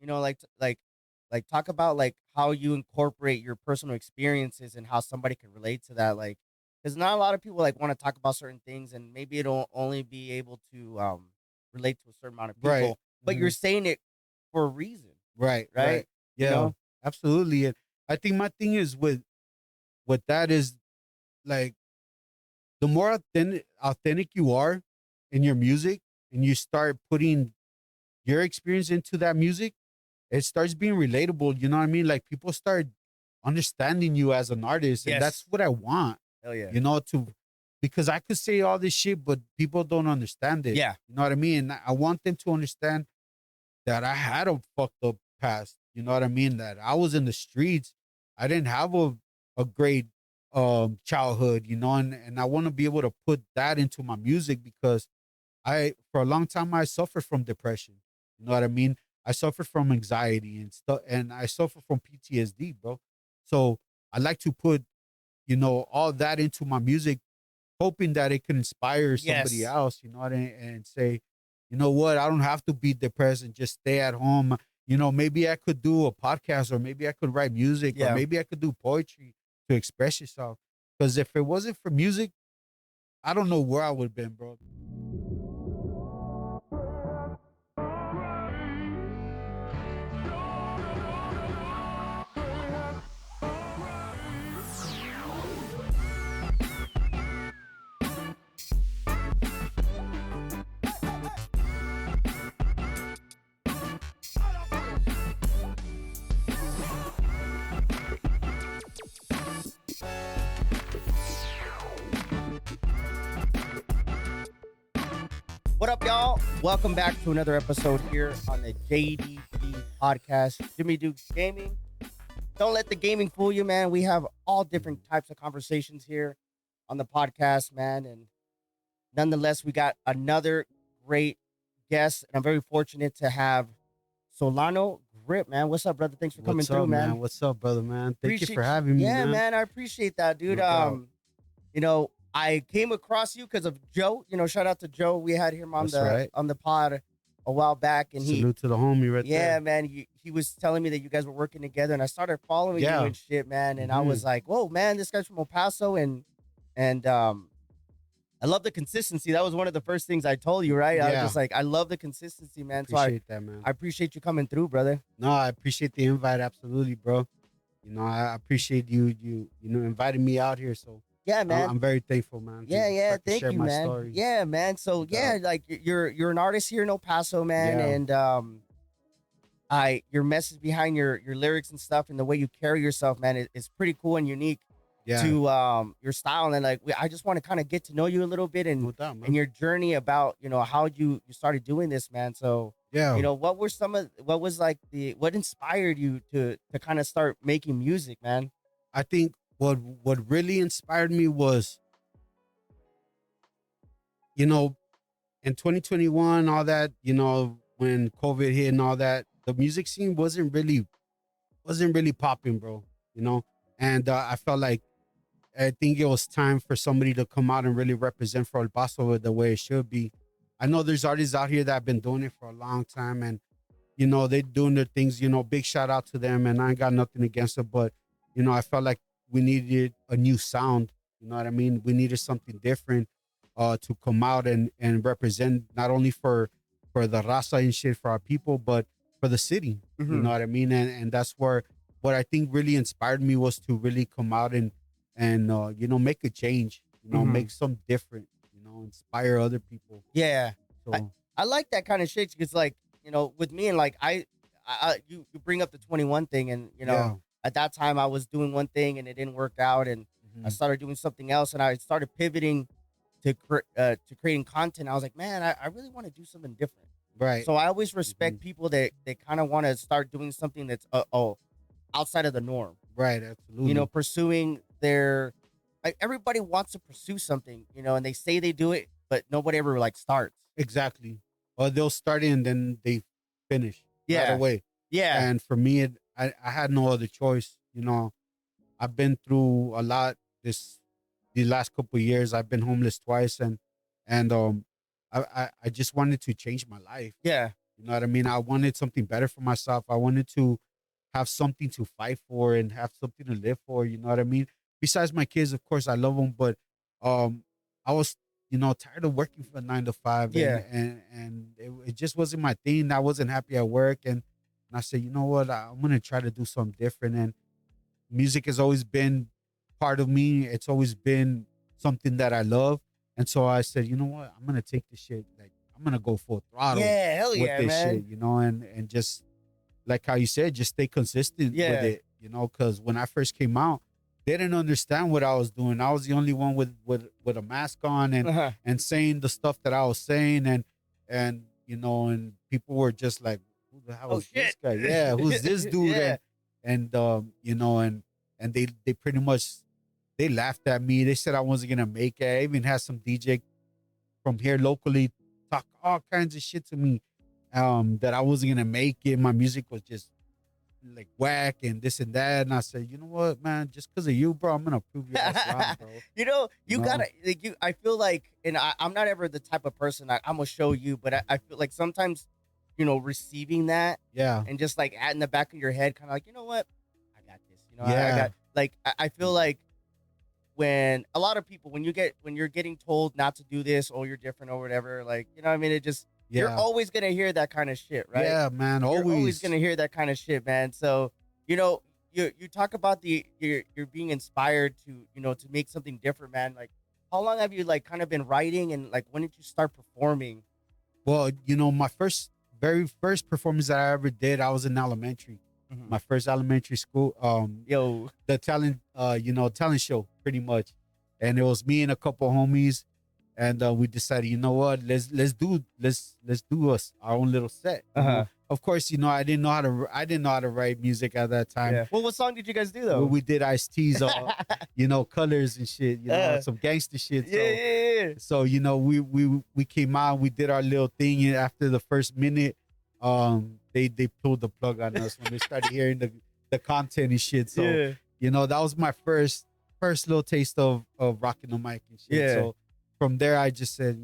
like talk about like how you incorporate your personal experiences and how somebody can relate to that. Like, because not a lot of people like want to talk about certain things, and maybe it'll only be able to relate to a certain amount of Right. people. But Hmm. you're saying it for a reason, Right. right? Right. You Yeah. know? Absolutely. And I think my thing is with that is like the more authentic you are in your music, and you start putting your experience into that music, it starts being relatable. You know what I mean? Like people start understanding you as an artist, and that's Yes. what I want. Hell yeah. You know, to because I could say all this shit, but people don't understand it. Yeah. You know what I mean? And I want them to understand that I had a fucked up past. You know what I mean? That I was in the streets. I didn't have a great childhood, you know, and I want to be able to put that into my music because I for a long time I suffered from depression. You know what I mean? I suffered from anxiety and stuff, and I suffer from PTSD, bro. So I like to put, all that into my music, hoping that it can inspire somebody Yes. else, and say, you know what, I don't have to be depressed and just stay at home. Maybe I could do a podcast, or maybe I could write music, or Yeah. maybe I could do poetry to express yourself. Because if it wasn't for music, I don't know where I would have been, bro. What up, y'all? Welcome back to another episode here on the JDG podcast, Jimmy Dukes Gaming. Don't let the gaming fool you, man. We have all different types of conversations here on the podcast, man. And nonetheless, we got another great guest. And I'm very fortunate to have Solano Grip, man. What's up, brother? Thanks for coming What's through, up, man? man. What's up, brother, man? Thank you for Appreciate you. having me, Yeah, man. man. I appreciate that, dude. No doubt. I came across you because of Joe. Shout out to Joe. We had him on That's right. the pod a while back, and Salute to the homie right yeah, there. man, he was telling me that you guys were working together, and I started following Yeah. you and shit, man. And I Mhm. was like, whoa, man, this guy's from El Paso, and I love the consistency. That was one of the first things I told you, right? I was Yeah. just like, I love the consistency, man. Appreciate that, man. I appreciate you coming through, brother. No, I appreciate the invite. Absolutely, bro. I appreciate you inviting me out here. So Yeah, man. I'm very thankful, man. Yeah, so I yeah. can Thank share you, my man. story. Yeah, man. So No yeah, doubt. like you're an artist here in El Paso, man, Yeah. and I your message behind your lyrics and stuff and the way you carry yourself, man, is pretty cool and unique Yeah. to your style. And like I just want to kind of get to know you a little bit and No doubt, man. and your journey about how you started doing this, man. So Yeah. what was like what inspired you to kind of start making music, man? I think what really inspired me was, in 2021, all that, when COVID hit and all that, the music scene wasn't really popping, bro. And I felt like I think it was time for somebody to come out and really represent for El Paso the way it should be. I know there's artists out here that have been doing it for a long time, and they're doing their things. Big shout out to them, and I ain't got nothing against it, but I felt like we needed a new sound. You know what I mean? We needed something different, to come out and represent not only for the raza and shit for our people, but for the city. You know what I mean? And that's where what I think really inspired me was to really come out and make a change. Make some different. Inspire other people. Yeah. So I like that kind of shit because, like, with me and like you bring up the 21 thing, and yeah. at that time I was doing one thing and it didn't work out, and I Mhm. started doing something else, and I started pivoting to creating content. I was like, man, I really want to do something different. Right. So I always respect people that kind of want to start doing something that's outside of the norm. Right. Absolutely. Pursuing their like everybody wants to pursue something, and they say they do it, but nobody ever like starts. Exactly. Or they'll start it and then they finish right Yeah. away. Yeah. And for me, I had no other choice. I've been through a lot the last couple of years. I've been homeless twice, and I just wanted to change my life. Yeah. You know what I mean? I wanted something better for myself. I wanted to have something to fight for and have something to live for. You know what I mean? Besides my kids, of course, I love them, but um, I was, tired of working for 9 to 5, and Yeah. it just wasn't my thing. I wasn't happy at work, and I said, you know what? I'm gonna try to do something different. And music has always been part of me. It's always been something that I love. And so I said, you know what? I'm gonna take this shit. Like, I'm gonna go full throttle Yeah, hell with yeah, this man. shit, and just like how you said, just stay consistent with Yeah. it, because when I first came out, they didn't understand what I was doing. I was the only one with a mask on and Uh-huh. and saying the stuff that I was saying, and people were just like, who the hell Oh is this shit. guy? Yeah, who's this dude? Yeah. And they pretty much, they laughed at me. They said I wasn't gonna make it. I even had some DJ from here locally talk all kinds of shit to me, that I wasn't gonna make it. My music was just like whack and this and that. And I said, you know what, man, just because of you, bro, I'm gonna prove your ass wrong, bro. You No. gotta like you. I feel like, and I'm not ever the type of person I'm gonna show you, but I feel like sometimes, receiving that Yeah. and just like in the back of your head, kind of like, you know what, I got this. I Yeah. got like I feel like when a lot of people when you're getting told not to do this or you're different or whatever, like what I mean, it just you're Yeah. always gonna hear that kind of shit, right? Yeah, man. You're always Always. gonna hear that kind of shit, man. So you talk about you're being inspired to make something different, man. Like, how long have you like kind of been writing, and like when did you start performing? Well, my very first performance that I ever did, I was in elementary. Mhm. My first elementary school, Yo, the talent show, pretty much. And it was me and a couple homies, and we decided, you know what, let's do us our own little set. Uh-huh. Of course, I didn't know how to write music at that time. yeah. Well, what song did you guys do Well, though? we did Ice T's, colors and shit, some gangster shit. Yeah, yeah, yeah. So we came out, we did our little thing, and after the first minute, they pulled the plug on us when they started hearing the content and shit. So Yeah. that was my first little taste of rocking the mic and shit. Yeah. So from there, I just said,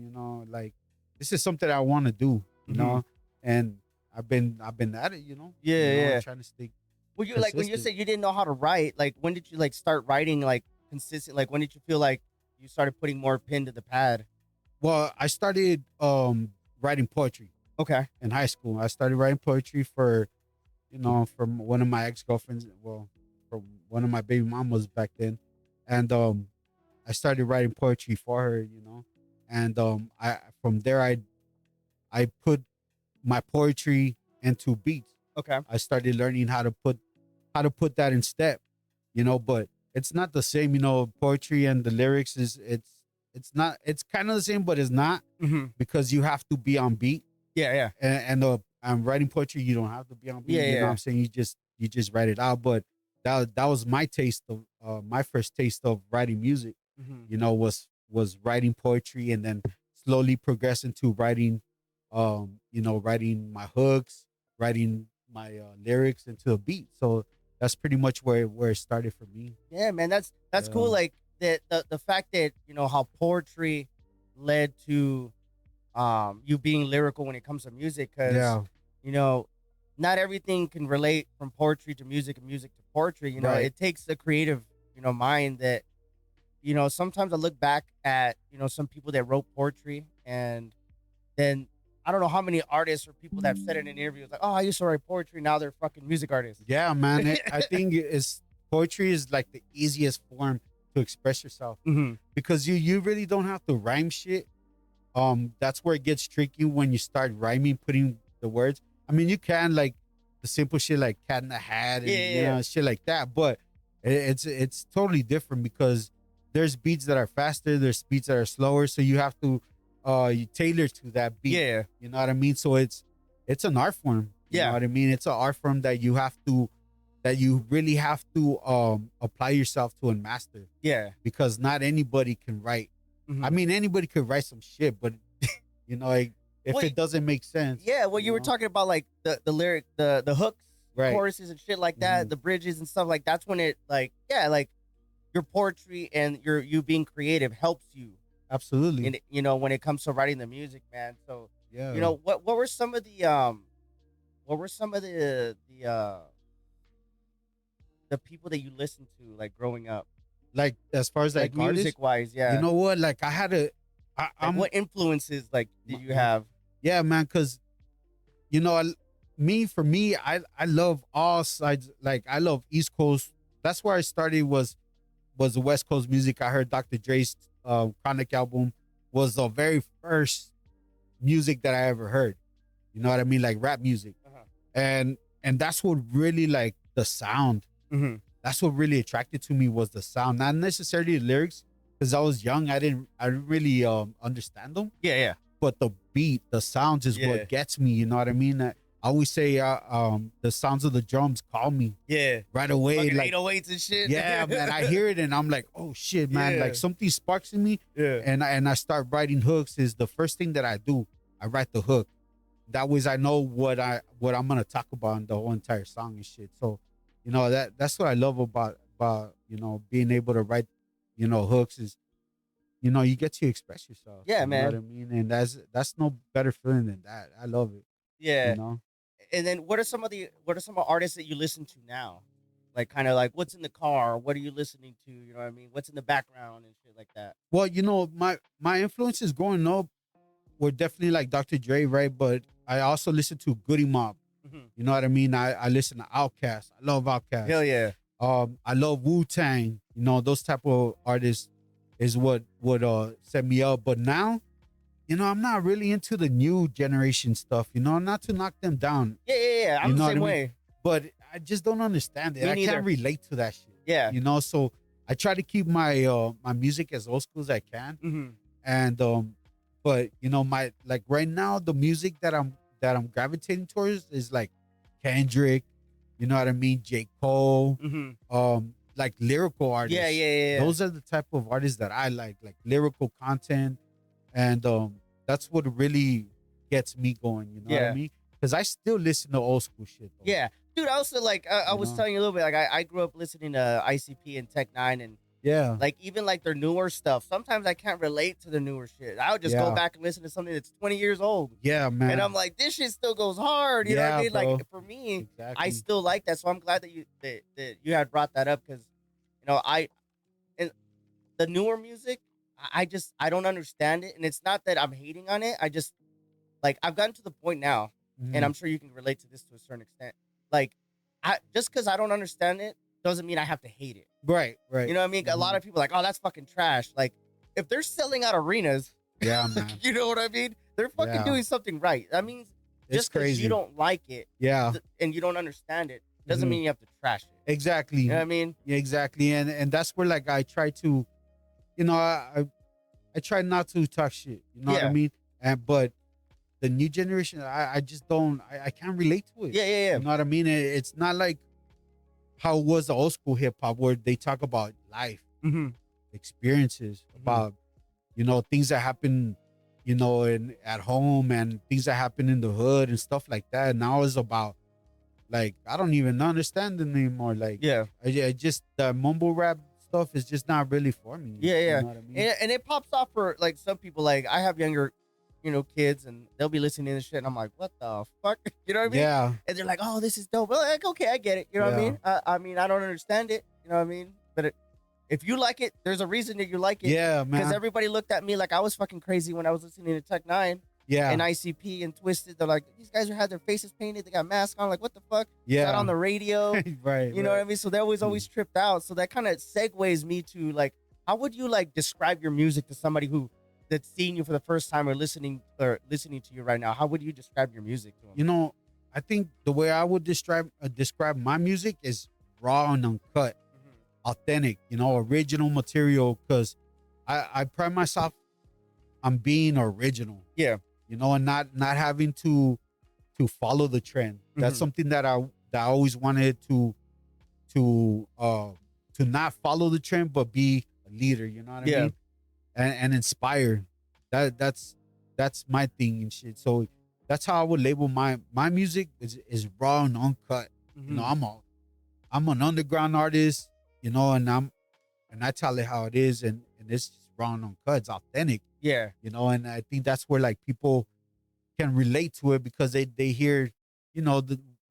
like, this is something I want to do, Mhm. and I've been at it, Yeah, yeah. trying to stay. Well, you like when you consistent. said you didn't know how to write, like when did you like start writing like consistent? Like when did you feel like you started putting more pen to the pad? Well, I started writing poetry Okay. in high school. I started writing poetry from one of my ex-girlfriends, well, from one of my baby mamas back then. And I started writing poetry for her, and I from there I put my poetry into beats. Okay. I started learning how to put that in step, but it's not the same. Poetry and the lyrics it's not, it's kind of the same, but it's not, Mm-hmm. because you have to be on beat. Yeah, yeah. And I'm writing poetry, you don't have to be on beat. Yeah, You know yeah. what I'm saying? You just write it out. But that was my taste of my first taste of writing music, Mm-hmm. was writing poetry, and then slowly progressing to writing writing my hooks, writing my lyrics into a beat. So that's pretty much where it started for me. Yeah, man, that's cool. Yeah. Like the fact that how poetry led to you being lyrical when it comes to music, because Yeah. not everything can relate from poetry to music and music to poetry. Right. It takes a creative mind that sometimes I look back at some people that wrote poetry, and then I don't know how many artists or people that have said it in interviews like, oh, I used to write poetry, now they're fucking music artists. Yeah, man. I think poetry is like the easiest form to express yourself, Mm-hmm. because you really don't have to rhyme shit. That's where it gets tricky when you start rhyming, putting the words. I mean, you can, like, the simple shit like cat in the hat and Yeah. shit like that, but it's totally different, because there's beats that are faster, there's beats that are slower, so you have to you tailor to that beat. Yeah. You know what I mean? So it's an art form. You Yeah. know what I mean? It's an art form that you really have to apply yourself to and master, Yeah. because not anybody can write. Mhm. I mean, anybody could write some shit, but like, if Well, it doesn't make sense. Yeah, well, you were know? talking about like the lyric, the hooks, Right. choruses and shit like that, Mhm. the bridges and stuff like that's when it like like your poetry and you being creative helps you Absolutely. in when it comes to writing the music, man. So Yeah. what were some of the what were some of the people that you listened to like growing up, Like as far as like like artists, music wise? you Yeah. know what? Like I had a, Like I'm what influences like did you m- have? yeah, man, because you know, for me, I love all sides. Like I love East Coast. That's where I started. Was the West Coast music. I heard Dr. Dre's Chronic album was the very first music that I ever heard. You know what I mean? Like rap music. Uh-huh. And that's what really like the sound. Mm-hmm. That's what really attracted to me was the sound, not necessarily the lyrics. Because I was young, I didn't really understand them. Yeah. But the beat, the sounds is Yeah. what gets me. You know what I mean? I always say the sounds of the drums call me Yeah. right away. Fucking Like 808s and shit. yeah, man, I hear it and I'm like, oh shit, man, Yeah. like something sparks in me. Yeah. And I start writing hooks. Is the first thing that I do. I write the hook. That way I know what I'm gonna talk about in the whole entire song and shit. So, you know, that's what I love about you know, being able to write, you know, hooks is, you know, you get to express yourself. Yeah, you man. know what I mean? And that's no better feeling than that. I love it. Yeah. You know? And then what are some of artists that you listen to now? Like kind of like what's in the car? What are you listening to? You know what I mean? What's in the background and shit like that? Well, you know, my influences growing up were definitely like Dr. Dre, right? But I also listen to Goody Mob. Mm-hmm. You know what I mean? I listen to Outkast. I love Outkast. Hell yeah. I love Wu-Tang. You know, those type of artists is what would set me up. But now, you know, I'm not really into the new generation stuff. You know, not to knock them down, Yeah. I'm You the know what same I mean? way. but I just don't understand it. Me I neither. can't relate to that shit. Yeah. You know, so I try to keep my my music as old school as I can. Mm-hmm. And but you know, my like right now the music that I'm gravitating towards is like Kendrick, you know what I mean, J. Cole, Mm-hmm. like lyrical artists. Yeah. Those are the type of artists that I like lyrical content. And that's what really gets me going, you know what Yeah. I mean? Because I still listen to old school shit though. Yeah. Dude, I also like I You was know? telling you a little bit, like I grew up listening to ICP and Tech Nine and Yeah. like even like their newer stuff. Sometimes I can't relate to the newer shit. I would just go Yeah. back and listen to something that's 20 years old. Yeah, man. And I'm like, this shit still goes hard. You know what I Yeah, mean? bro. Like for me, Exactly. I still like that. So I'm glad that you had brought that up because you know and the newer music, I don't understand it. And it's not that I'm hating on it. I just like I've gotten to the point now, and Mhm. I'm sure you can relate to this to a certain extent. Like I just because I don't understand it doesn't mean I have to hate it. Right. You know what I mean? A lot Mhm. of people are like, oh, that's fucking trash. Like if they're selling out arenas, Yeah, man. you know what I mean? They're fucking Yeah. doing something right. That means It's just because crazy. you don't like it Yeah, and you don't understand it doesn't Mhm. mean you have to trash it. exactly. You know what I mean? Yeah, exactly. And that's where like I try to, you know, I try not to talk shit. You know what Yeah. I mean? But the new generation, I just don't. I can't relate to it. Yeah. You know what I mean? It's not like how it was the old school hip hop where they talk about life Mm-hmm. experiences, about you know things that happen, you know, at home and things that happen in the hood and stuff like that. Now it's about like I don't even understand it anymore. Like Yeah. I just the mumble rap stuff is just not really for me. Yeah. You know what I mean? And it pops off for like some people. Like I have younger, you know, kids, and they'll be listening to this shit, and I'm like, what the fuck? You know what I mean? Yeah. And they're like, oh, this is dope. Well, like, okay, I get it. You know what I Yeah. mean? I mean, I don't understand it. You know what I mean? But if you like it, there's a reason that you like it. Yeah, Because man. everybody looked at me like I was fucking crazy when I was listening to Tech Nine Yeah. and ICP and Twisted. They're like, these guys had their faces painted. They got masks on. Like, what the fuck? Yeah. Got on the radio. Right. You know what I mean? So they always tripped out. So that kind of segues me to like, how would you like describe your music to somebody that's seeing you for the first time or listening to you right now? How would you describe your music to them? You know, I think the way I would describe my music is raw and uncut, authentic. You know, original material. Because I pride myself on being original. Yeah. You know, and not having to follow the trend. That's Mhm. something that I always wanted to not follow the trend, but be a leader. You know what I Yeah. mean? And inspire. That's my thing and shit. So that's how I would label my music is raw and uncut. You know, I'm an underground artist. You know, and I tell it how it is, and it's just raw and uncut. It's authentic. Yeah. You know, and I think that's where like people can relate to it because they hear,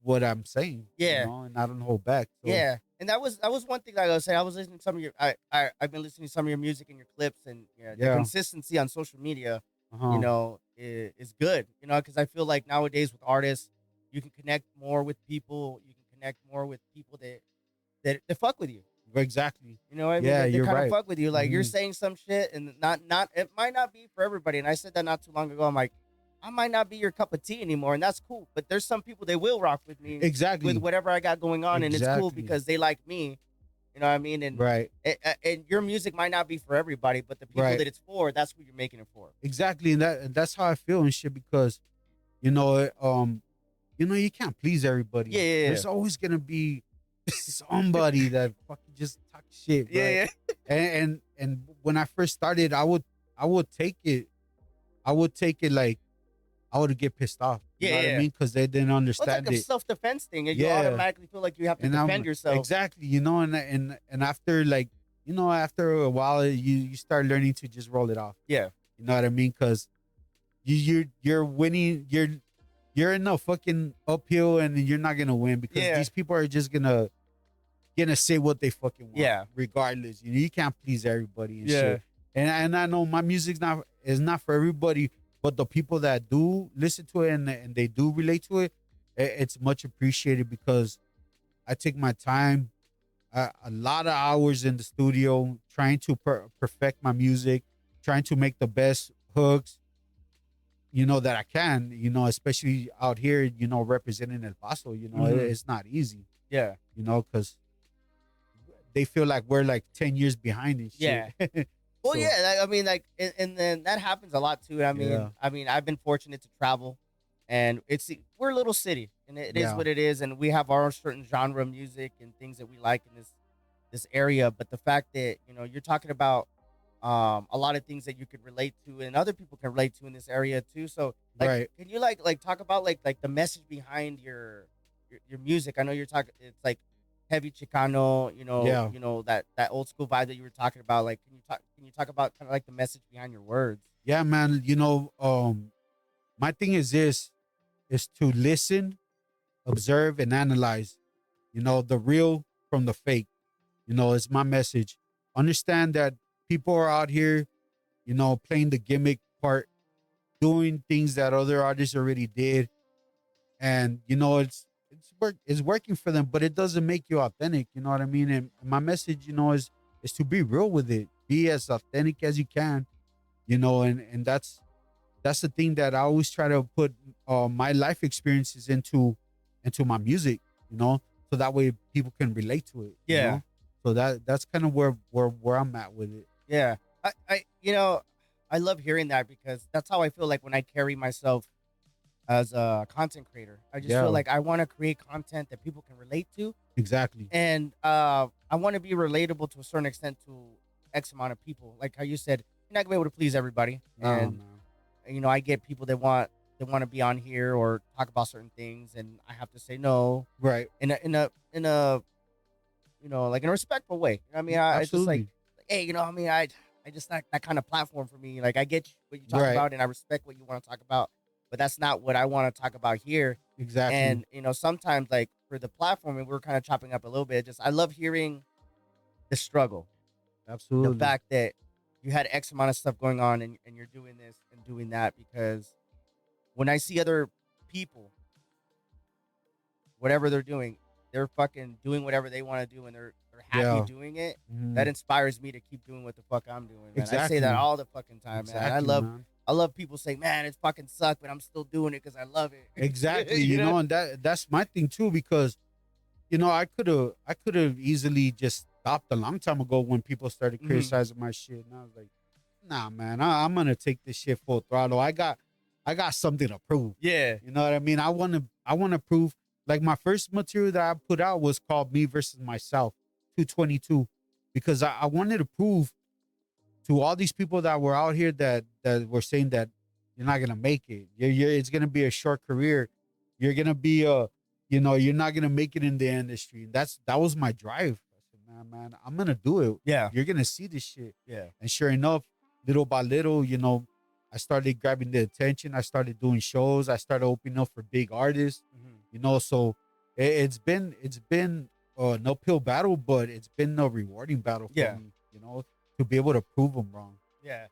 what I'm saying. Yeah. And I don't hold back. So, Yeah, and that was one thing like I was saying. I was listening to some of your I've been listening to some of your music and your clips, and the Yeah. consistency on social media, Uh-huh. is good. Because I feel like nowadays with artists, you can connect more with people. You can connect more with people that fuck with you. Exactly. You know what I mean? Yeah, They you're kind of right. fuck with you. Like you're Mhm. saying some shit, and not it might not be for everybody. And I said that not too long ago. I'm like, I might not be your cup of tea anymore, and that's cool. But there's some people that will rock with me with Exactly. whatever I got going on, and it's cool Exactly. because they like me. You know what I mean? And Right. and your music might not be for everybody, but the people Right. that it's for, that's who you're making it for. Exactly. And that's how I feel and shit because, you know, um, you can't please everybody. Yeah, yeah, yeah. There's always gonna be somebody that fucking just talk shit, Yeah, right? yeah. And when I first started, I would take it. I would take it like I would get pissed off. You Yeah, know what I yeah. mean? Because they didn't Well, it's like understand a it. self-defense thing, and you Yeah. automatically feel like you have to And defend I'm yourself. exactly, and after like, after a while, you start learning to just roll it off. Yeah. You know what I mean? Because you're winning. You're in a fucking uphill, and you're not gonna win because Yeah. these people are just gonna say what they fucking want. Yeah. Regardless, you can't please everybody and Yeah. shit. And I know my music's not for everybody, but the people that do listen to it and they do relate to it, it's much appreciated because I take my time, a lot of hours in the studio trying to perfect my music, trying to make the best hooks, that I can, especially out here, representing El Paso, Mhm. it's not easy, Yeah. because they feel like we're like 10 years behind and shit. Yeah. Well, So, yeah, I mean, like, and then that happens a lot too. yeah, I mean, I've been fortunate to travel, and we're a little city, and it is yeah, what it is, and we have our own certain genre of music and things that we like in this area. But the fact that you're talking about a lot of things that you could relate to, and other people can relate to in this area too. So, like, right. can you like talk about like the message behind your music? I know you're talking. It's like heavy Chicano, Yeah. that old school vibe that you were talking about. Like, can you talk about kind of like the message behind your words? Yeah, man. My thing is to listen, observe, and analyze, the real from the fake. It's my message. Understand that people are out here, playing the gimmick part, doing things that other artists already did, and it's working for them, but it doesn't make you authentic. You know what I mean? And my message, is to be real with it, be as authentic as you can, and that's the thing that I always try to put my life experiences into my music, so that way people can relate to it. Yeah. So that's kind of where I'm at with it. Yeah, I love hearing that because that's how I feel like when I carry myself as a content creator. I just feel Yeah, like I want to create content that people can relate to, exactly. and I want to be relatable to a certain extent to X amount of people. Like how you said, you're not gonna be able to please everybody, No, and no. I get people that want to be on here or talk about certain things, and I have to say no Right. in a like in a respectful way. I mean, I just like, Absolutely. hey, I mean, I just not that kind of platform for me. Like, I get what you talk Right. about, and I respect what you want to talk about, but that's not what I want to talk about here. Exactly. And sometimes like for the platform, and we're kind of chopping up a little bit. Just I love hearing the struggle, the Absolutely. fact that you had X amount of stuff going on, and you're doing this and doing that because when I see other people, whatever they're doing, they're fucking doing whatever they want to do, and they're happy Yeah. doing it. That Mhm. inspires me to keep doing what the fuck I'm doing, man. I say that Exactly. all the fucking time, man. I Exactly, love man. I love people say, man, it's fucking suck, but I'm still doing it because I love it. Exactly. you know? And that's my thing too, because I could have easily just stopped a long time ago when people started Mhm. criticizing my shit, and I was like, nah, man, I'm gonna take this shit full throttle. I got something to prove. Yeah. You know what I mean? I wanna prove. Like, my first material that I put out was called Me Versus Myself 222, because I wanted to prove to all these people that were out here that were saying that you're not gonna make it. It's gonna be a short career. You're gonna be you're not gonna make it in the industry. That was my drive. I said, man, I'm gonna do it. Yeah. You're gonna see this shit. Yeah. And sure enough, little by little, I started grabbing the attention. I started doing shows. I started opening up for big artists. Mhm. you know. So it's been an uphill battle, but it's been a rewarding battle for Yeah. me, you know, to be able to prove them wrong. Yeah.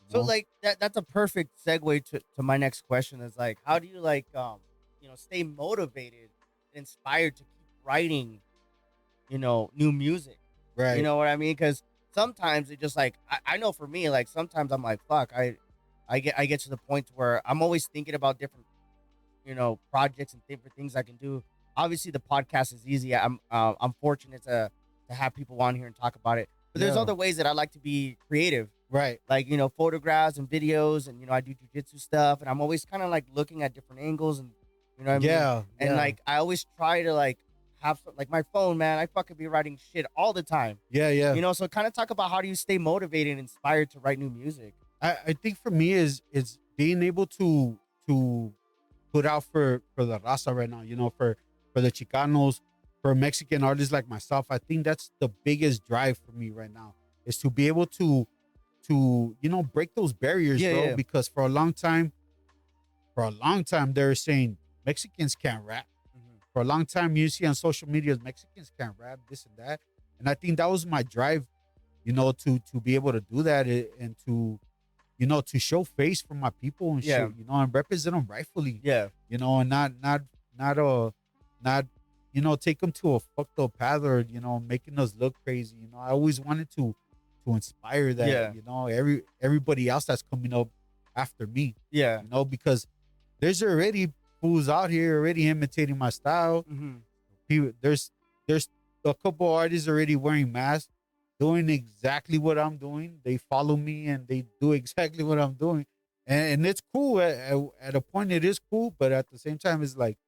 You So know? like that's a perfect segue to my next question is like how do you like stay motivated, inspired to keep writing, new music? You Right. know what I mean? Cuz sometimes it just like I know for me like sometimes I'm like fuck, I get to the point where I'm always thinking about different projects and different things I can do. Obviously, the podcast is easy. I'm fortunate to have people on here and talk about it. But there's Yeah. other ways that I like to be creative, Right. like photographs and videos, and I do jujitsu stuff, and I'm always kind of like looking at different angles, and you know what I mean. Yeah. And Yeah. like I always try to like have like my phone, man. I fucking be writing shit all the time, Yeah. Yeah. So kind of talk about how do you stay motivated and inspired to write new music. I think for me is being able to put out for the raza right now, you know, for the Chicanos, for Mexican artists like myself. I think that's the biggest drive for me right now is to be able to break those barriers, Yeah, bro. yeah. Because for a long time they're saying Mexicans can't rap. Mhm. For a long time you see on social media Mexicans can't rap, this and that. And I think that was my drive, to be able to do that, and to show face for my people and Yeah. shit, and represent them rightfully, Yeah. and not take them to a fucked up path, or making us look crazy. I always wanted to inspire that, Yeah. everybody else that's coming up after me, Yeah. because there's already fools out here already imitating my style. Hmm. There's a couple artists already wearing masks, doing exactly what I'm doing. They follow me and they do exactly what I'm doing, and it's cool. At a point, it is cool, but at the same time, it's like,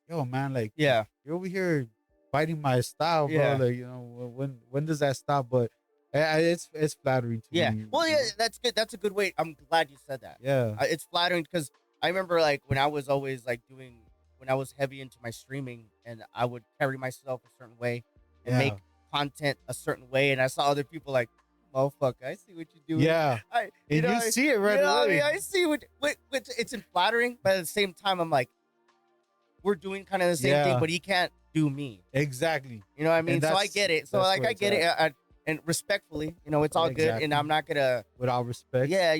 yo, man, like, Yeah. you're over here fighting my style, bro. Yeah. Like, when does that stop? But it's flattering to Yeah. me. Well, yeah, that's good. That's a good way. I'm glad you said that. Yeah, It's flattering because I remember like when I was always like when I was heavy into my streaming and I would carry myself a certain way and make yeah, content a certain way, and I saw other people like, motherfucker, I see what you're doing. yeah. I, And you see it right I away. mean, I see what it's flattering, but at the same time, I'm like, we're doing kind of the same thing, Yeah. but he can't do me. Exactly. You know what I mean? So I that's- get it. So that's like where I it's get at. it, and respectfully, it's all good, and Exactly. I'm not gonna. With all respect. Yeah,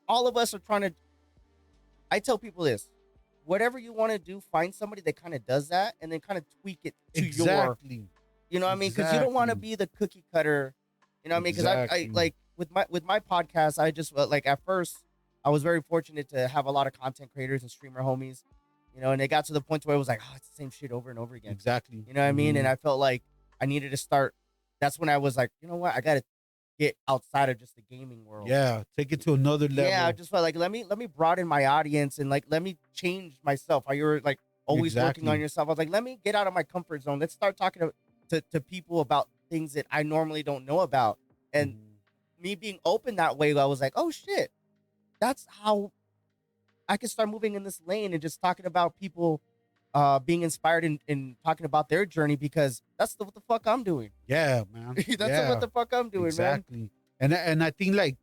all of us are trying to. I tell people this: whatever you want to do, find somebody that kind of does that, and then kind of tweak it to your. Exactly. You know what I mean? Because you don't want to Exactly. be the cookie cutter. You know what I mean? Because I Exactly. like with my podcast, I just like at first I was very fortunate to have a lot of content creators and streamer homies. And it got to the point where it was like, oh, it's the same shit over and over again. Exactly. You know what I mean? Mhm. And I felt like I needed to start. That's when I was like, you know what? I got to get outside of just the gaming world. Yeah, take it to another level. Yeah, I just felt like let me broaden my audience and like let me change myself. How you're like always working on Exactly. yourself. I was like, let me get out of my comfort zone. Let's start talking to people about things that I normally don't know about. And Mhm. me being open that way, I was like, oh shit, that's how I can start moving in this lane and just talking about people being inspired and talking about their journey, because that's what the fuck I'm doing. Yeah, man. That's Yeah, what the fuck I'm doing, man. exactly. And I think, like,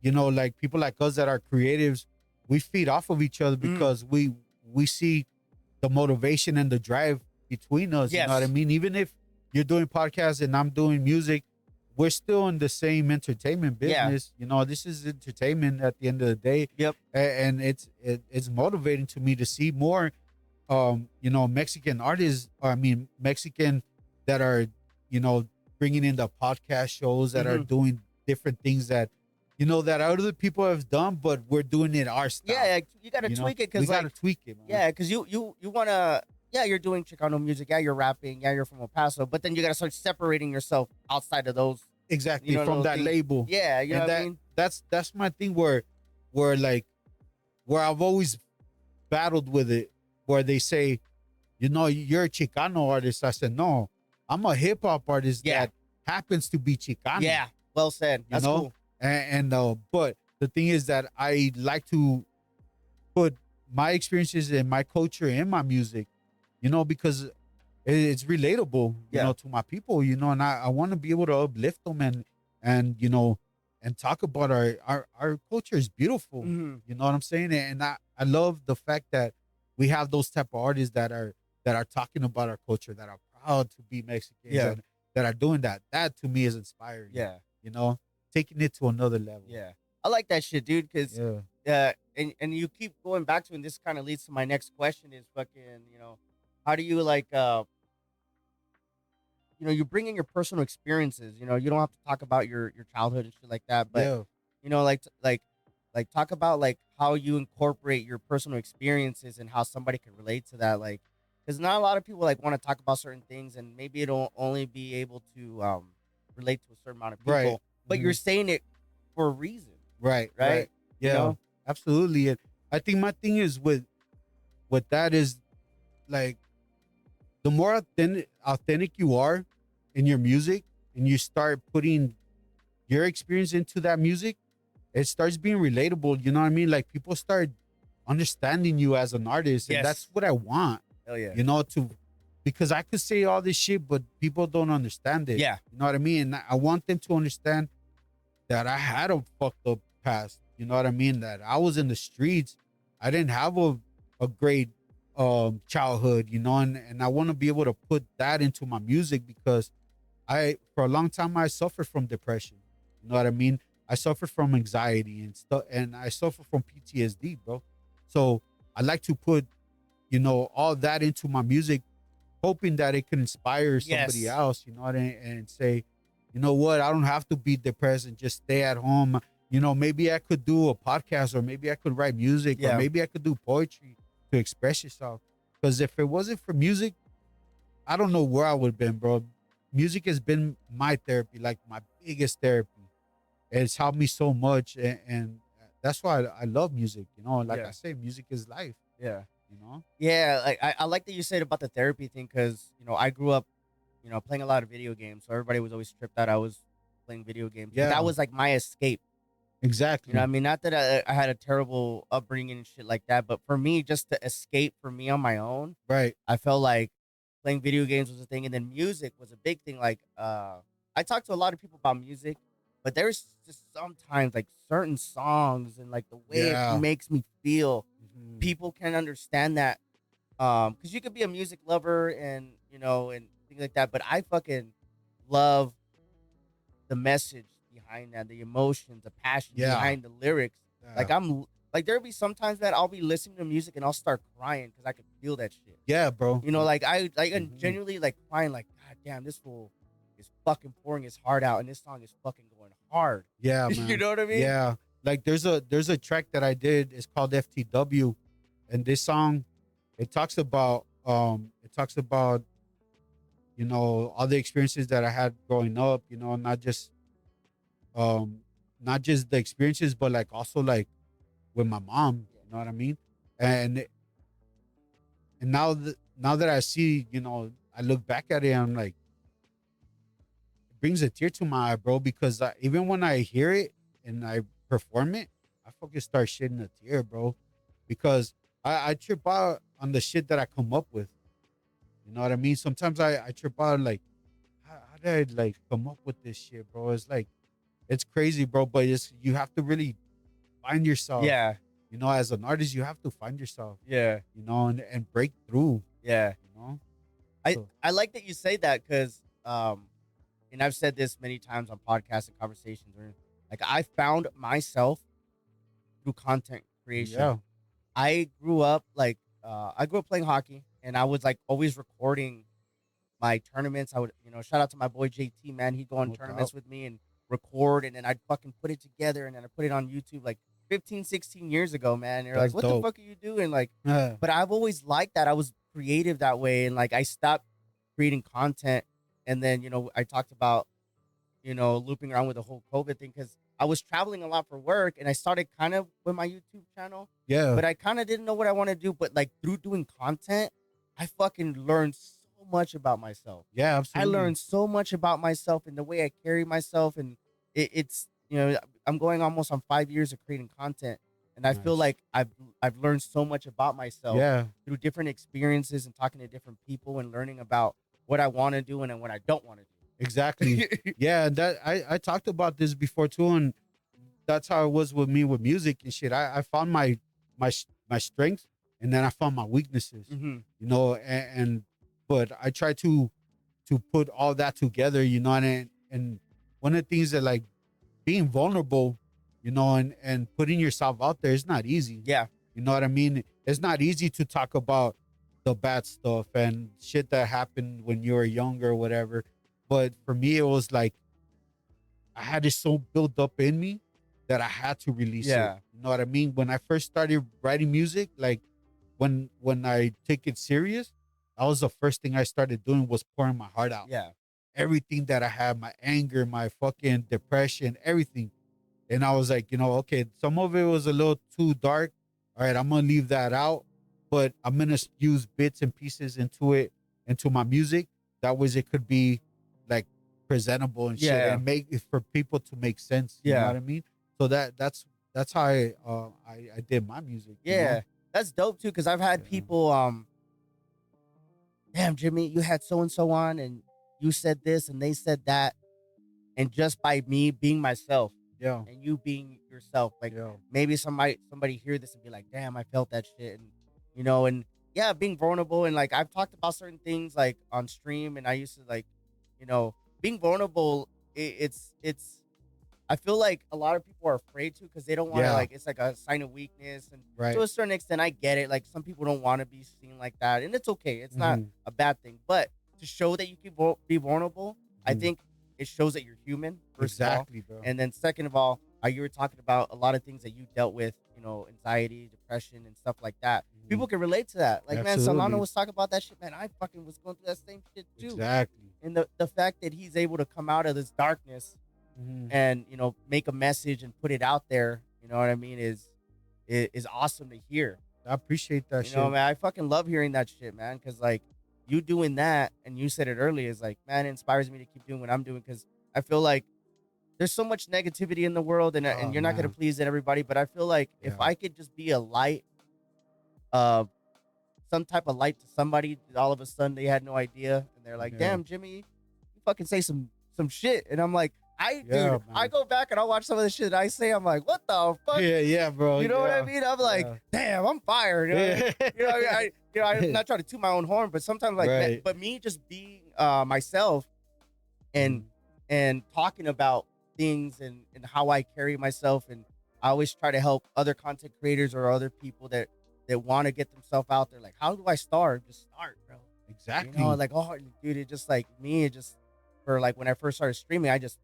like people like us that are creatives, we feed off of each other because we see the motivation and the drive between us. You know what I Yes. mean? Even if you're doing podcasts and I'm doing music, we're still in the same entertainment Yeah. business. This is entertainment at the end of the day. Yep. And it's motivating to me to see more Mexican artists, or I mean Mexican, that are bringing in the podcast shows, that are Mhm. doing different things that that other people have done, but we're doing it our style. Yeah, like, you got to tweak it we because gotta like tweak it, man. yeah, because you want to. Yeah, you're doing Chicano music. Yeah, you're rapping. Yeah, you're from El Paso. But then you got to start separating yourself outside of those. Exactly, those from that things. label. Yeah, you know And what I mean? that's my thing, where I've always battled with it, where they say, you're a Chicano artist. I said, no, I'm a hip hop artist Yeah. that happens to be Chicano. Yeah, well said. That's know? cool. And but the thing is that I like to put my experiences and my culture in my music, because it's relatable, Yeah. to my people, and I want to be able to uplift them, and and talk about our culture is beautiful. Mhm. You know what I'm saying? And I love the fact that we have those type of artists that are talking about our culture, that are proud to be Mexicans, Yeah. and that are doing that. That to me is inspiring. Yeah. You know, taking it to another level. Yeah. I like that shit, dude, because Yeah. and you keep going back to, and this kind of leads to my next question is fucking, how do you like you bring in your personal experiences, you don't have to talk about your childhood and shit like that, but Yeah. like talk about like how you incorporate your personal experiences and how somebody can relate to that, like, because not a lot of people like want to talk about certain things, and maybe it'll only be able to relate to a certain amount of people, Right. but Mhm. you're saying it for a reason. Right. Right? Yeah. You know? Absolutely. And I think my thing is with that is like the more authentic you are in your music, and you start putting your experience into that music, it starts being relatable. You know what I mean? Like people start understanding you as an artist, and that's Yes. what I want. Hell yeah. Because I could say all this shit, but people don't understand it. Yeah. You know what I mean? And I want them to understand that I had a fucked up past. You know what I mean? That I was in the streets. I didn't have a great childhood, and I want to be able to put that into my music, because for a long time I suffered from depression. You know what I mean? I suffered from anxiety and stuff, and I suffer from PTSD, bro. So I like to put, all that into my music, hoping that it can inspire somebody Yes. else, and say, you know what, I don't have to be depressed and just stay at home. Maybe I could do a podcast, or maybe I could write music, Yeah. or maybe I could do poetry to express yourself. Because if it wasn't for music, I don't know where I would have been, bro. Music has been my therapy, like my biggest therapy. It's helped me so much, and that's why I love music. Like Yeah. I say, music is life. Yeah. You know? Yeah, like I like that you said about the therapy thing, because I grew up, playing a lot of video games, so everybody was always tripped out I was playing video games. But Yeah. that was like my escape. Exactly. You know what I mean? Not that I had a terrible upbringing and shit like that, but for me, just to escape for me on my own, Right. I felt like playing video games was a thing, and then music was a big thing. Like, I talked to a lot of people about music, but there's just sometimes like certain songs and like the way Yeah. it makes me feel. Mhm. People can understand that, because you could be a music lover and and things like that, but I fucking love the message behind that, the emotions, the passion Yeah. behind the lyrics. Yeah. Like I'm like there'll be sometimes that I'll be listening to music and I'll start crying because I can feel that shit. Yeah, bro. Like I am Mhm. genuinely like crying, like, God damn, this fool is fucking pouring his heart out, and this song is fucking going hard. Yeah, man. You know what I mean? Yeah. Like there's a track that I did. It's called FTW, and this song, it talks about all the experiences that I had growing up. Not just the experiences, but like also like with my mom. You know what I mean? And now that I see, I look back at it, and I'm like, it brings a tear to my eye, bro. Because even when I hear it and I perform it, I fucking start shedding a tear, bro. Because I trip out on the shit that I come up with. You know what I mean? Sometimes I trip out, like, how did I like come up with this shit, bro? It's like, it's crazy, bro. But you have to really find yourself. Yeah. As an artist, you have to find yourself. Yeah. And break through. Yeah. So- I like that you say that, because and I've said this many times on podcasts and conversations where, like, I found myself through content creation. Yeah. I grew up playing hockey, and I was like always recording my tournaments. I would, shout out to my boy JT, man. He'd go on No tournaments doubt. with me and record, and then I'd fucking put it together, and then I put it on YouTube like 15, 16 years ago, man. And you're That's like, what dope. the fuck are you doing? Like, Yeah. but I've always liked that. I was creative that way, and like I stopped creating content, and then I talked about looping around with the whole COVID thing, because I was traveling a lot for work, and I started kind of with my YouTube channel, Yeah. but I kind of didn't know what I want to do. But like through doing content, I fucking learned so much about myself. Yeah, I absolutely. learned so much about myself and the way I carry myself, and it's I'm going almost on 5 years of creating content, and I feel Nice. like I've learned so much about myself Yeah. through different experiences and talking to different people and learning about what I want to do and then what I don't want to Exactly. do. Yeah, that I talked about this before too, and that's how it was with me with music and shit. I found my strength and then I found my weaknesses, Mm-hmm. you know, and but I try to put all that together, you know, and one of the things that like being vulnerable, you know, and putting yourself out there is not easy. Yeah. You know what I mean? It's not easy to talk about the bad stuff and shit that happened when you were younger or whatever. But for me, it was like I had it so built up in me that I had to release it. Yeah. You know what I mean? When I first started writing music, like when I take it serious, that was the first thing I started doing was pouring my heart out. Yeah. Everything that I had, my anger, my fucking depression, everything. And I was like, you know, okay, some of it was a little too dark. All right, I'm gonna leave that out, but I'm gonna use bits and pieces into my music. That way it could be like presentable and shit, Yeah. and make it for people to make sense. You know Yeah. what I mean? So that's how I did my music. you know? Yeah. That's dope too, because I've had Yeah. people, damn, Jimmy, you had so and so on, and you said this, and they said that, and just by me being myself, Yeah. and you being yourself, like Yeah. maybe somebody hear this and be like, damn, I felt that shit, and and yeah, being vulnerable, and like I've talked about certain things like on stream, and I used to like, being vulnerable. It's I feel like a lot of people are afraid to because they don't want to, Yeah. like, it's like a sign of weakness, and Right. to a certain extent, I get it. Like some people don't want to be seen like that, and it's okay. It's not Mhm. a bad thing, but to show that you can be vulnerable, I Mhm. think it shows that you're human. First of all. Exactly, bro. And then second of all, you were talking about a lot of things that you dealt with, anxiety, depression, and stuff like that. People can relate to that. Like, man, Solano Absolutely. was talking about that shit. Man, I fucking was going through that same shit too. Exactly. And the fact that he's able to come out of this darkness Mhm. and make a message and put it out there, you know what I mean, is awesome to hear. I appreciate that You shit. know, man, I fucking love hearing that shit, man, because like you doing that, and you said it earlier, is like, man, it inspires me to keep doing what I'm doing, because I feel like there's so much negativity in the world, and Oh, you're not gonna man. please everybody, but I feel like if Yeah. I could just be a light, uh, some type of light to somebody, all of a sudden they had no idea, and they're like, Yeah. damn, Jimmy, you fucking say some shit, and I'm like, Yeah, dude, I man. go back and I watch some of the shit that I say, I'm like, what the fuck? Yeah, bro. You know what I yeah. mean? I'm like, Yeah. damn, I'm fired. You know? Yeah. I'm not trying to toot my own horn, but sometimes like, man, Right. but me just being myself and Mhm. and talking about things and how I carry myself, and I always try to help other content creators or other people that want to get themselves out there. Like, how do I start? Just start, bro. Exactly. Like, oh, dude, it just like me, it just for like when I first started streaming, I just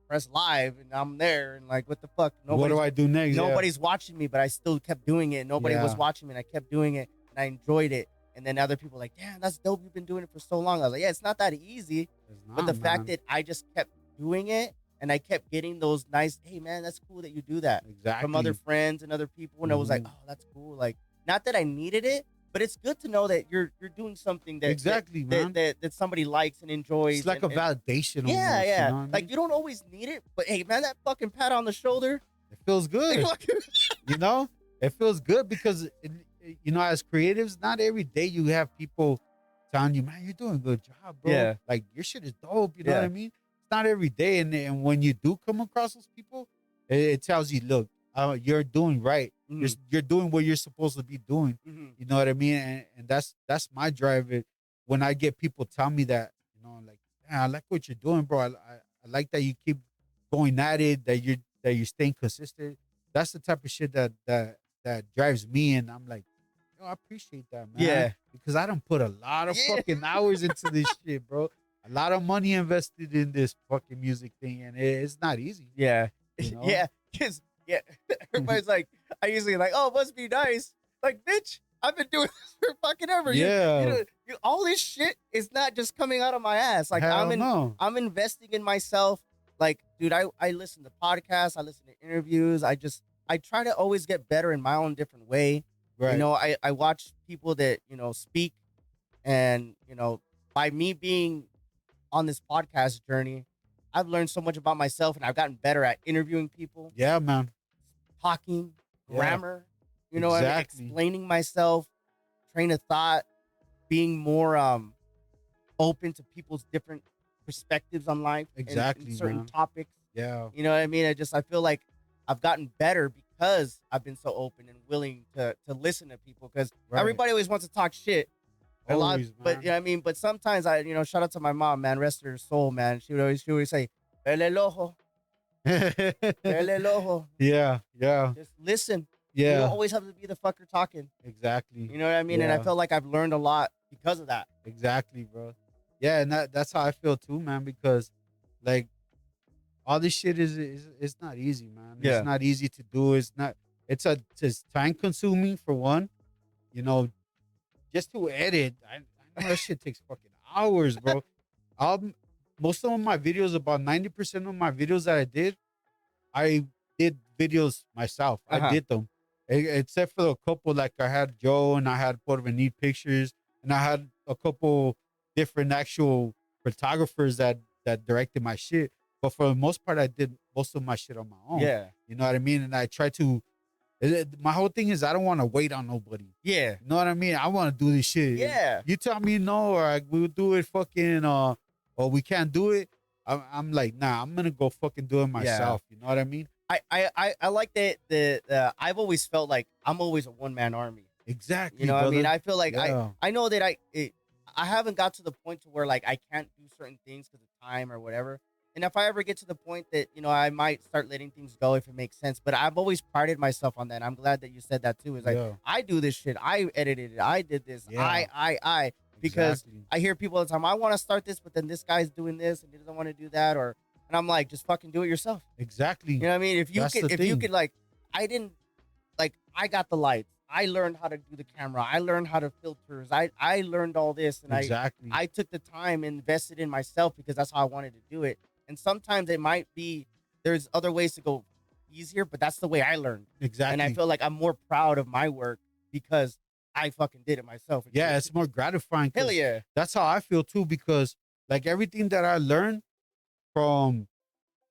press live and I'm there, and like, what the fuck? What do I do next? Nobody's watching me, but I still kept doing it. Nobody was Yeah. watching me, and I kept doing it, and I enjoyed it. And then other people were like, damn, that's dope. You've been doing it for so long. I was like, yeah, it's not that easy. It's But the fact that I just kept doing it, and I kept getting those nice, hey, man, that's cool that you do that exactly from other friends and other people. And I was like, Mhm. oh, that's cool. Like, not that I needed it, but it's good to know that you're doing something that exactly, man. that somebody likes and enjoys. It's like and, a validation. yeah, almost, yeah. You know what I Like, mean? you don't always need it, but hey, man, that fucking pat on the shoulder. It feels good. You know, it feels good because as creatives, not every day you have people telling you, man, you're doing a good job, bro. Yeah. Like your shit is dope. You know what Yeah. I mean? It's not every day, and when you do come across those people, it tells you, look, you're doing right. Mhm. You're doing what you're supposed to be doing. Mhm. You know what I mean? And that's my drive. When I get people tell me that, like, man, I like what you're doing, bro. I like that you keep going at it, that you're staying consistent. That's the type of shit that drives me, and I'm like, I appreciate that, man. Yeah. Because I don't put a lot of Yeah. fucking hours into this shit, bro. A lot of money invested in this fucking music thing, and it's not easy. Yeah. You know? Yeah. Because, yeah, everybody's like, I usually like, oh, it must be nice. Like, bitch, I've been doing this for fucking ever. Yeah. All this shit is not just coming out of my ass. Like, Hell no. I'm investing in myself. Like, dude, I listen to podcasts, I listen to interviews. I try to always get better in my own different way. Right. I watch people that, speak, and, by me being on this podcast journey, I've learned so much about myself, and I've gotten better at interviewing people, Yeah, man. talking, Yeah. grammar, I mean, Exactly. explaining myself, train of thought, being more open to people's different perspectives on life, and Exactly, certain man. topics. Yeah. You know what I mean? I feel like I've gotten better because I've been so open and willing to listen to people. Because Right. everybody always wants to talk shit. A lot, Always, but man. you know what I mean. But sometimes shout out to my mom, man. Rest her soul, man. She would always say, "Pele el ojo, pele el ojo." Yeah, yeah, Just listen. You don't yeah. always have to be the fucker talking. Exactly. You know what I mean? And I Yeah. feel like I've learned a lot because of that. Exactly, bro. Yeah, and that's how I feel too, man. Because like all this shit is it's not easy, man. Yeah. It's not easy to do. It's not. It's time consuming for one. You know, just to edit. I know that shit takes fucking hours, bro. Um, most of my videos, about 90% of my videos that I did videos myself. I Uh-huh. did them, except for a couple. Like I had Joe and I had Porvenir Pictures, and I had a couple different actual photographers that directed my shit. But for the most part, I did most of my shit on my own. Yeah. You know what I mean? And I try to. My whole thing is I don't want to wait on nobody. Yeah. You know what I mean? I want to do this shit. Yeah. You tell me no, or we'll do it fucking, or we can't do it. I'm like, nah, I'm gonna go fucking do it myself. You know what I mean? I like that the I've always felt like I'm always a one-man army. Exactly. You know what I mean? brother. I feel like Yeah. I know that I haven't got to the point to where like I can't do certain things because of time or whatever. And if I ever get to the point that, I might start letting things go if it makes sense. But I've always prided myself on that. I'm glad that you said that too. It's like Yeah. I do this shit. I edited it. I did this. Yeah. I because Exactly. I hear people all the time, I want to start this, but then this guy's doing this and he doesn't want to do that, and I'm like, just fucking do it yourself. Exactly. You know what I mean? If you That's could, the if you thing. could, like, I didn't, like, I got the lights. I learned how to do the camera. I learned how to filters. I learned all this, and Exactly. I took the time and invested in myself because that's how I wanted to do it. And sometimes it might be there's other ways to go easier, but that's the way I learned. Exactly. And I feel like I'm more proud of my work because I fucking did it myself. Yeah, it's more gratifying. 'cause hell yeah. That's how I feel too, because like everything that I learned from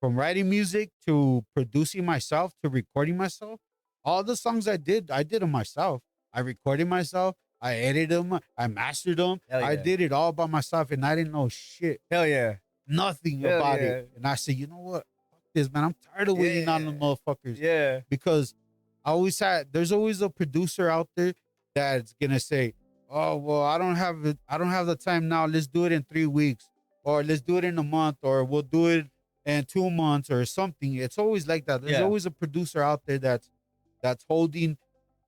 writing music to producing myself to recording myself, all the songs I did them myself. I recorded myself, I edited them, I mastered them. Hell I yeah. did it all by myself, and I didn't know shit, Hell yeah. nothing Hell about yeah. it. And I said, you know what? Fuck this, man. I'm tired of waiting on the Yeah. motherfuckers. Yeah. Because there's always a producer out there that's gonna say, oh well, I don't have the time now, let's do it in 3 weeks, or let's do it in a month, or we'll do it in 2 months or something. It's always like that. There's Yeah. always a producer out there that's holding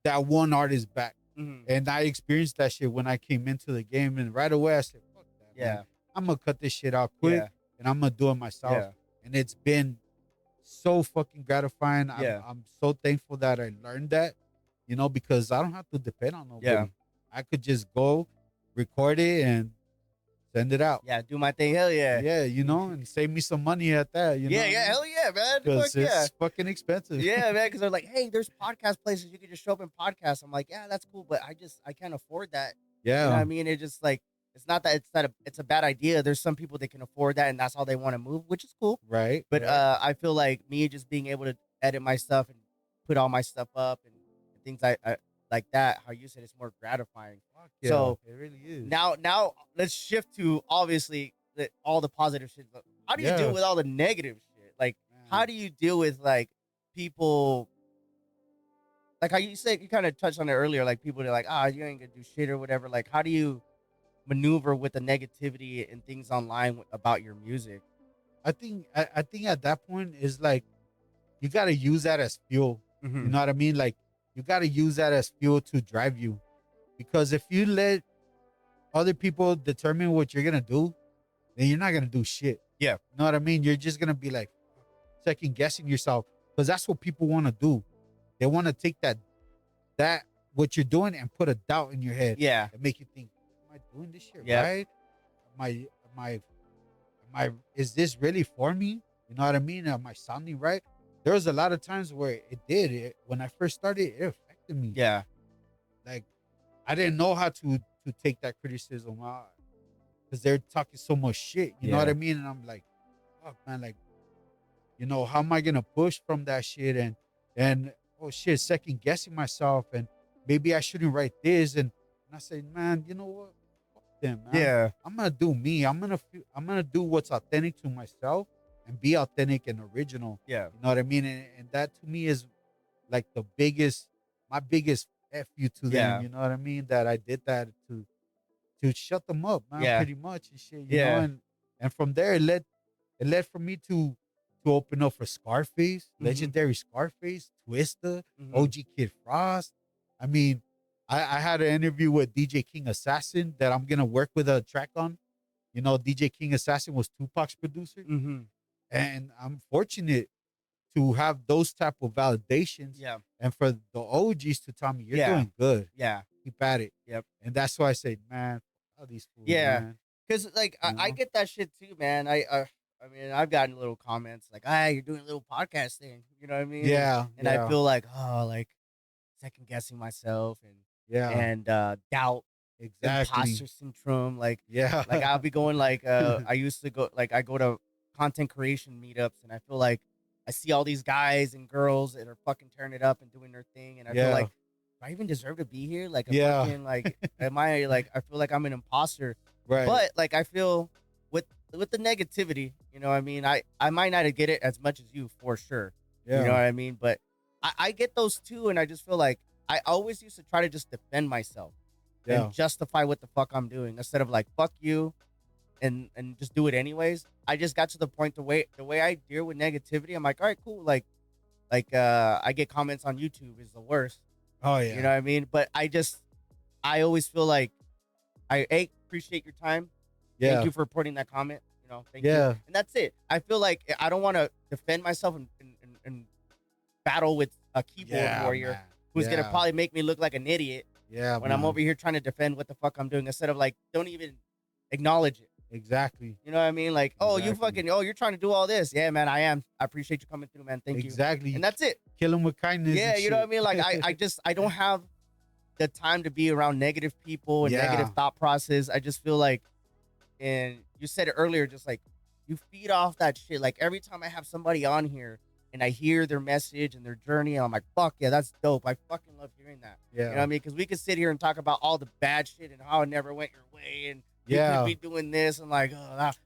that one artist back. Mhm. And I experienced that shit when I came into the game, and right away I said, fuck that, Yeah. man. I'm gonna cut this shit out quick, Yeah. and I'm gonna do it myself. Yeah. And it's been so fucking gratifying. Yeah. I'm so thankful that I learned that, because I don't have to depend on nobody. Yeah. I could just go record it and send it out. Yeah. Do my thing. Hell yeah. Yeah, and save me some money at that. Yeah. Yeah. Hell yeah, man. Fuck Because yeah. it's fucking expensive. Yeah, man. Because they're like, hey, there's podcast places you can just show up and podcast. I'm like, yeah, that's cool, but I can't afford that. Yeah. You know what I mean? It's just like it's not that it's a bad idea. There's some people that can afford that and that's how they want to move, which is cool. Right. But right. I feel like me just being able to edit my stuff and put all my stuff up and things I like that, how you said, it's more gratifying. Fuck yeah, so it really is. Now let's shift to obviously all the positive shit. How do you deal with all the negative shit? Like, how do you deal with like people? Like how you said, you kind of touched on it earlier. Like people are like, you ain't gonna do shit or whatever. Like, how do you maneuver with the negativity and things online about your music? I think at that point is like you got to use that as fuel. Mm-hmm. You know what I mean? Like you got to use that as fuel to drive you, because if you let other people determine what you're gonna do, then you're not gonna do shit. Yeah. You know what I mean? You're just gonna be like second guessing yourself, because that's what people want to do. They want to take that what you're doing and put a doubt in your head. Yeah. And make you think, am I doing this shit Yeah. right? Am I is this really for me? You know what I mean? Am I sounding right? There was a lot of times where when I first started, it affected me. Yeah. Like I didn't know how to take that criticism out, because they're talking so much shit. You know what I mean? And I'm like, fuck, man, like, how am I gonna push from that shit? And oh shit, second guessing myself, and maybe I shouldn't write this. And I say, man, you know what? Fuck them, man. Yeah. I'm gonna do me. I'm gonna do what's authentic to myself and be authentic and original. Yeah. You know what I mean? And that to me is like my biggest fu to Yeah. them. You know what I mean? That I did that to shut them up, man. Yeah. Pretty much and shit. You know, Yeah. and from there it led for me to open up for Scarface, Mhm. legendary Scarface, Twista, Mhm. OG Kid Frost. I mean, I had an interview with DJ King Assassin that I'm gonna work with a track on. You know, DJ King Assassin was Tupac's producer, Mhm. and I'm fortunate to have those type of validations, Yeah. and for the OGs to tell me you're Yeah. doing good, Yeah. keep at it. Yep. And that's why I say, man, all these fools, Yeah. man. Cause like You I know? get that shit too, man. I mean I've gotten little comments like, "Ah, you're doing a little podcast thing," you know what I mean? Yeah, And I yeah, feel like, oh, like second guessing myself yeah, and doubt, exactly. imposter syndrome. Yeah, Like I'll be going I used to go I go to content creation meetups and I feel like I see all these guys and girls that are fucking tearing it up and doing their thing and I feel yeah, like do I even deserve to be here? Like a yeah, fucking like am I like I feel like I'm an imposter. right. But like I feel with the negativity, you know what I mean? I might not get it as much as you for sure. You know Yeah, what I mean? But I get those too and I just feel like I always used to try to just defend myself yeah, and justify what the fuck I'm doing instead of like fuck you and just do it anyways. I just got to the point the way I deal with negativity. I'm like, all right, cool. I get comments on YouTube is the worst. oh You know yeah, what I mean? But I always feel like appreciate your time. Thank yeah, you for putting that comment. You know, thank you. yeah, And that's it. I feel like I don't want to defend myself and battle with a keyboard yeah, warrior man. who's gonna Yeah, probably make me look like an idiot yeah, when I'm man. over here trying to defend what the fuck I'm doing instead of like don't even acknowledge it. Exactly, You know what I mean? Like, oh, exactly, you're trying to do all this. Yeah, man, I am. I appreciate you coming through, man. Thank you. exactly. And that's it. Kill them with kindness Yeah, and you know what I shit. mean? Like, I don't have the time to be around negative people and negative Yeah, thought process. I just feel like, and you said it earlier, just like you feed off that shit. Like every time I have somebody on here and I hear their message and their journey, I'm like, fuck yeah, that's dope. I fucking love hearing that. You know what yeah, I mean? Because we could sit here and talk about all the bad shit and how it never went your way and you could yeah, be doing this and like,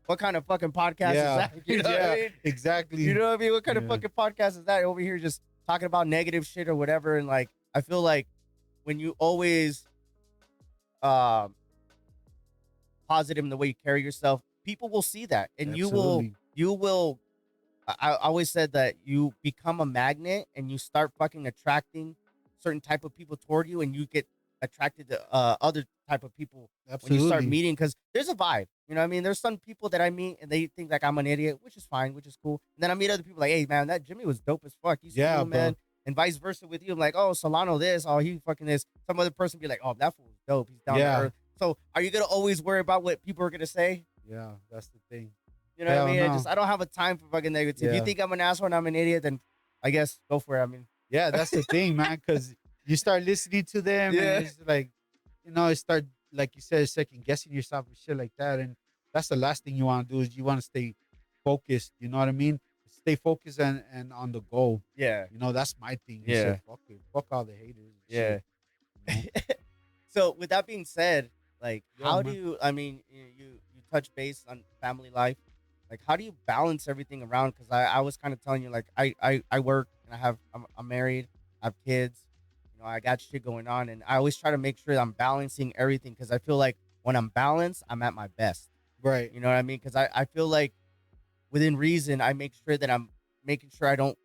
what kind of fucking podcast is yeah, that? You know what yeah, I mean? exactly. You know what I mean? What kind of Yeah, fucking podcast is that over here just talking about negative shit or whatever? And like, I feel like when you always um positive in the way you carry yourself, people will see that and absolutely. you will I always said that you become a magnet and you start fucking attracting certain type of people toward you and you get attracted to other type of people when you start Absolutely. meeting because there's a vibe. You know what I mean? There's some people that I meet and they think like I'm an idiot, which is fine, which is cool. And then I meet other people like, hey man, that Jimmy was dope as fuck. He's Yeah, cool, man. bro. And vice versa with you. I'm like, oh, Solano this, oh, he fucking this. Some other person be like, oh, that fool was dope. He's down to Yeah, earth. So are you gonna always worry about what people are gonna say? yeah, that's the thing. You know what I Hell mean? no. I don't have a time for fucking negative. If you Yeah, think I'm an asshole and I'm an idiot, then I guess go for it. I mean, yeah, that's the thing, man. Because you start listening to them, and yeah, it's like, it start like you said, second guessing yourself and shit like that. And that's the last thing you want to do is you want to stay focused. You know what I mean? Stay focused and on the goal. yeah, That's my thing. And yeah, shit, fuck it, fuck all the haters and yeah. shit. You know? So with that being said, like, Yeah, how do man. you? I mean, you touch base on family life. Like, how do you balance everything around? Because I was kind of telling you, like, I work and I'm married, I have kids, I got shit going on, and I always try to make sure that I'm balancing everything because I feel like when I'm balanced, I'm at my best. Right, You know what I mean? Because I feel like within reason, I make sure that I'm making sure I don't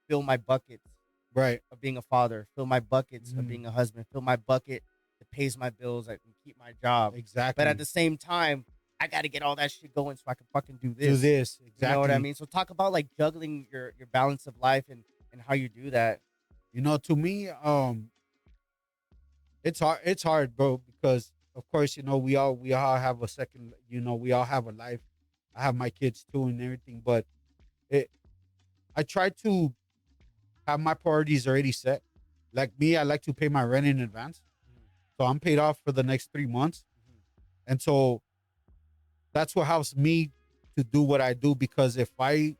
fill my buckets right. of being a father, fill my buckets of Mhm. being a husband, fill my bucket that pays my bills, I can keep my job. But at Exactly. the same time, I got to get all that shit going so I can fucking do Do this. this You know what I exactly. mean? So talk about like juggling your balance of life and how you do that. To me, it's hard. It's hard, bro, because of course, we all have a second. We all have a life. I have my kids too and everything, but it. I try to have my priorities already set. Like me, I like to pay my rent in advance, so I'm paid off for the next 3 months, and so that's what helps me to do what I do. Because if I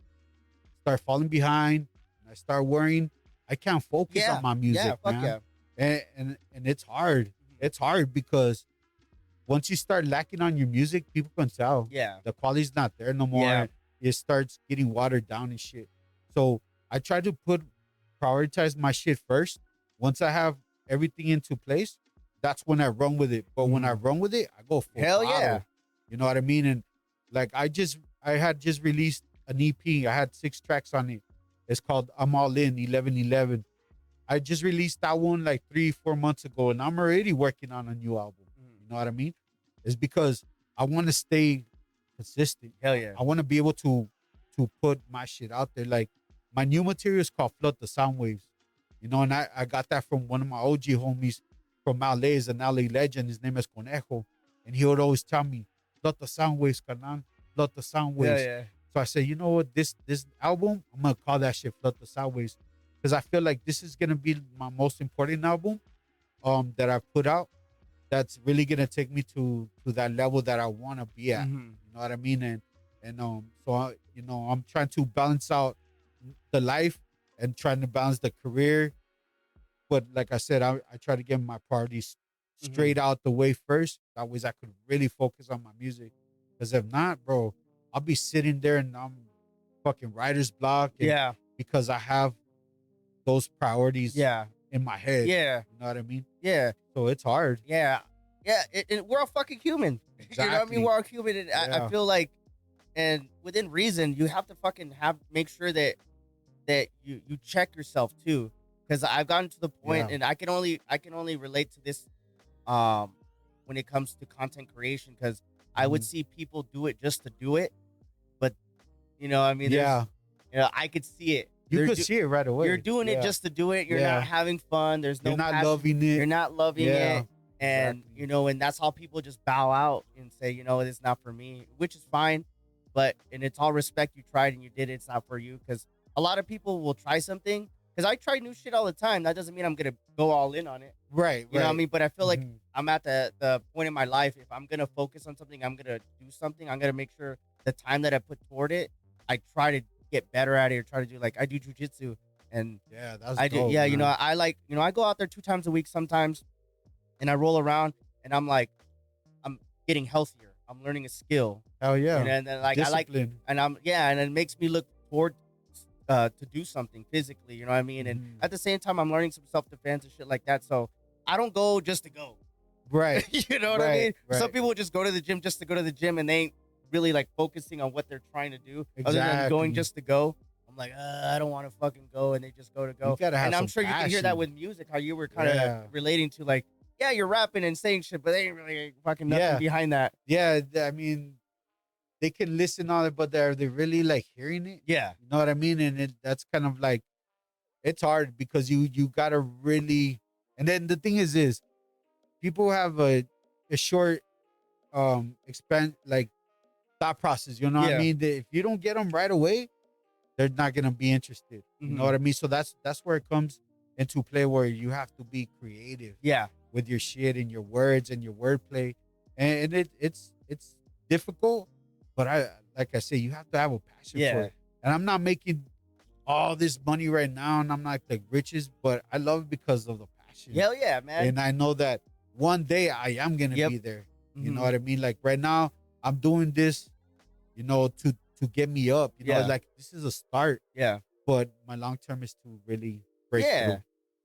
start falling behind and I start worrying, I can't focus on Yeah, my yeah, music, fuck man. yeah. And it's hard. It's hard because once you start lacking on your music, people can tell Yeah, the quality's not there no yeah, more. It starts getting watered down and shit. So I try to put prioritize my shit first. Once I have everything into place, that's when I run with it. But when I run with it, I go full Hell throttle. yeah. You know what I mean? And like I had just released an EP. I had 6 tracks on it. It's called I'm All In 1111. I just released that one like 3-4 months ago, and I'm already working on a new album. You know what I mean? It's because I want to stay consistent. Hell yeah. I want to be able to put my shit out there. Like my new material is called Flood the Sound Waves. You know, and I got that from one of my OG homies from LA. Is an LA legend. His name is Conejo. And he would always tell me, Flood the Sound Waves, carnal. Flood the Sound Waves. Yeah, yeah. So I said, you know what, this album, I'm gonna call that shit Flood the Sound Waves. Because I feel like this is gonna be my most important album that I've put out. That's really gonna take me to that level that I wanna be at. You know what I mean? And so I'm trying to balance out the life and trying to balance the career. But like I said, I try to get my priorities straight out the way first. That way I could really focus on my music. Because if not, bro, I'll be sitting there and I'm fucking writer's block. Yeah. Because I have those priorities in my head. Yeah. You know what I mean? Yeah. So it's hard. Yeah. Yeah. We're all fucking human. Exactly. You know what I mean? We're all human. And I feel like, and within reason, you have to fucking make sure that you check yourself too. Because I've gotten to the point, and I can only relate to this when it comes to content creation, because I would see people do it just to do it. But you know, I mean, I could see it. You could see it right away. You're doing it just to do it. You're not having fun. There's no You're not passion. loving it. You're not loving it. And, Exactly. you know, and that's how people just bow out and say, you know, it's not for me, which is fine. But, and it's all respect. You tried and you did it. It's not for you. Because a lot of people will try something. Because I try new shit all the time. That doesn't mean I'm going to go all in on it. Right. You know what I mean? But I feel like I'm at the point in my life, if I'm going to focus on something, I'm going to do something. I'm going to make sure the time that I put toward it, I try to get better at it, or try to do, like, I do jujitsu. And that's I do, dope, yeah, man. you know, I go out there 2 times a week sometimes, and I roll around, and I'm like, I'm getting healthier. I'm learning a skill. Hell yeah. And then like Discipline. and it makes me look toward to do something physically, you know what I mean? And at the same time, I'm learning some self-defense and shit like that. So I don't go just to go. Right. You know what I mean? Right. Some people just go to the gym just to go to the gym, and they ain't really like focusing on what they're trying to do, other than going just to go. I'm like, I don't want to fucking go, and they just go to go. You gotta have and I'm some sure you can hear that passion. with music, how you were kind of relating to, like, yeah, you're rapping and saying shit, but they ain't really fucking nothing behind that. Yeah, I mean, they can listen on it, but are they really like hearing it? Yeah. You know what I mean? And that's kind of like, it's hard because you gotta really. And then the thing is people have a short like thought process. You know what I mean? If you don't get them right away, they're not gonna be interested. You know what I mean? So that's where it comes into play, where you have to be creative. Yeah. With your shit and your words and your wordplay, and it's difficult, but like I say, you have to have a passion for it. And I'm not making all this money right now, and I'm not the richest, but I love it because of the passion. Hell yeah, man. And I know that one day I am gonna be there. You know what I mean? Like right now, I'm doing this, you know, to get me up. You know, like this is a start. Yeah. But my long term is to really break through.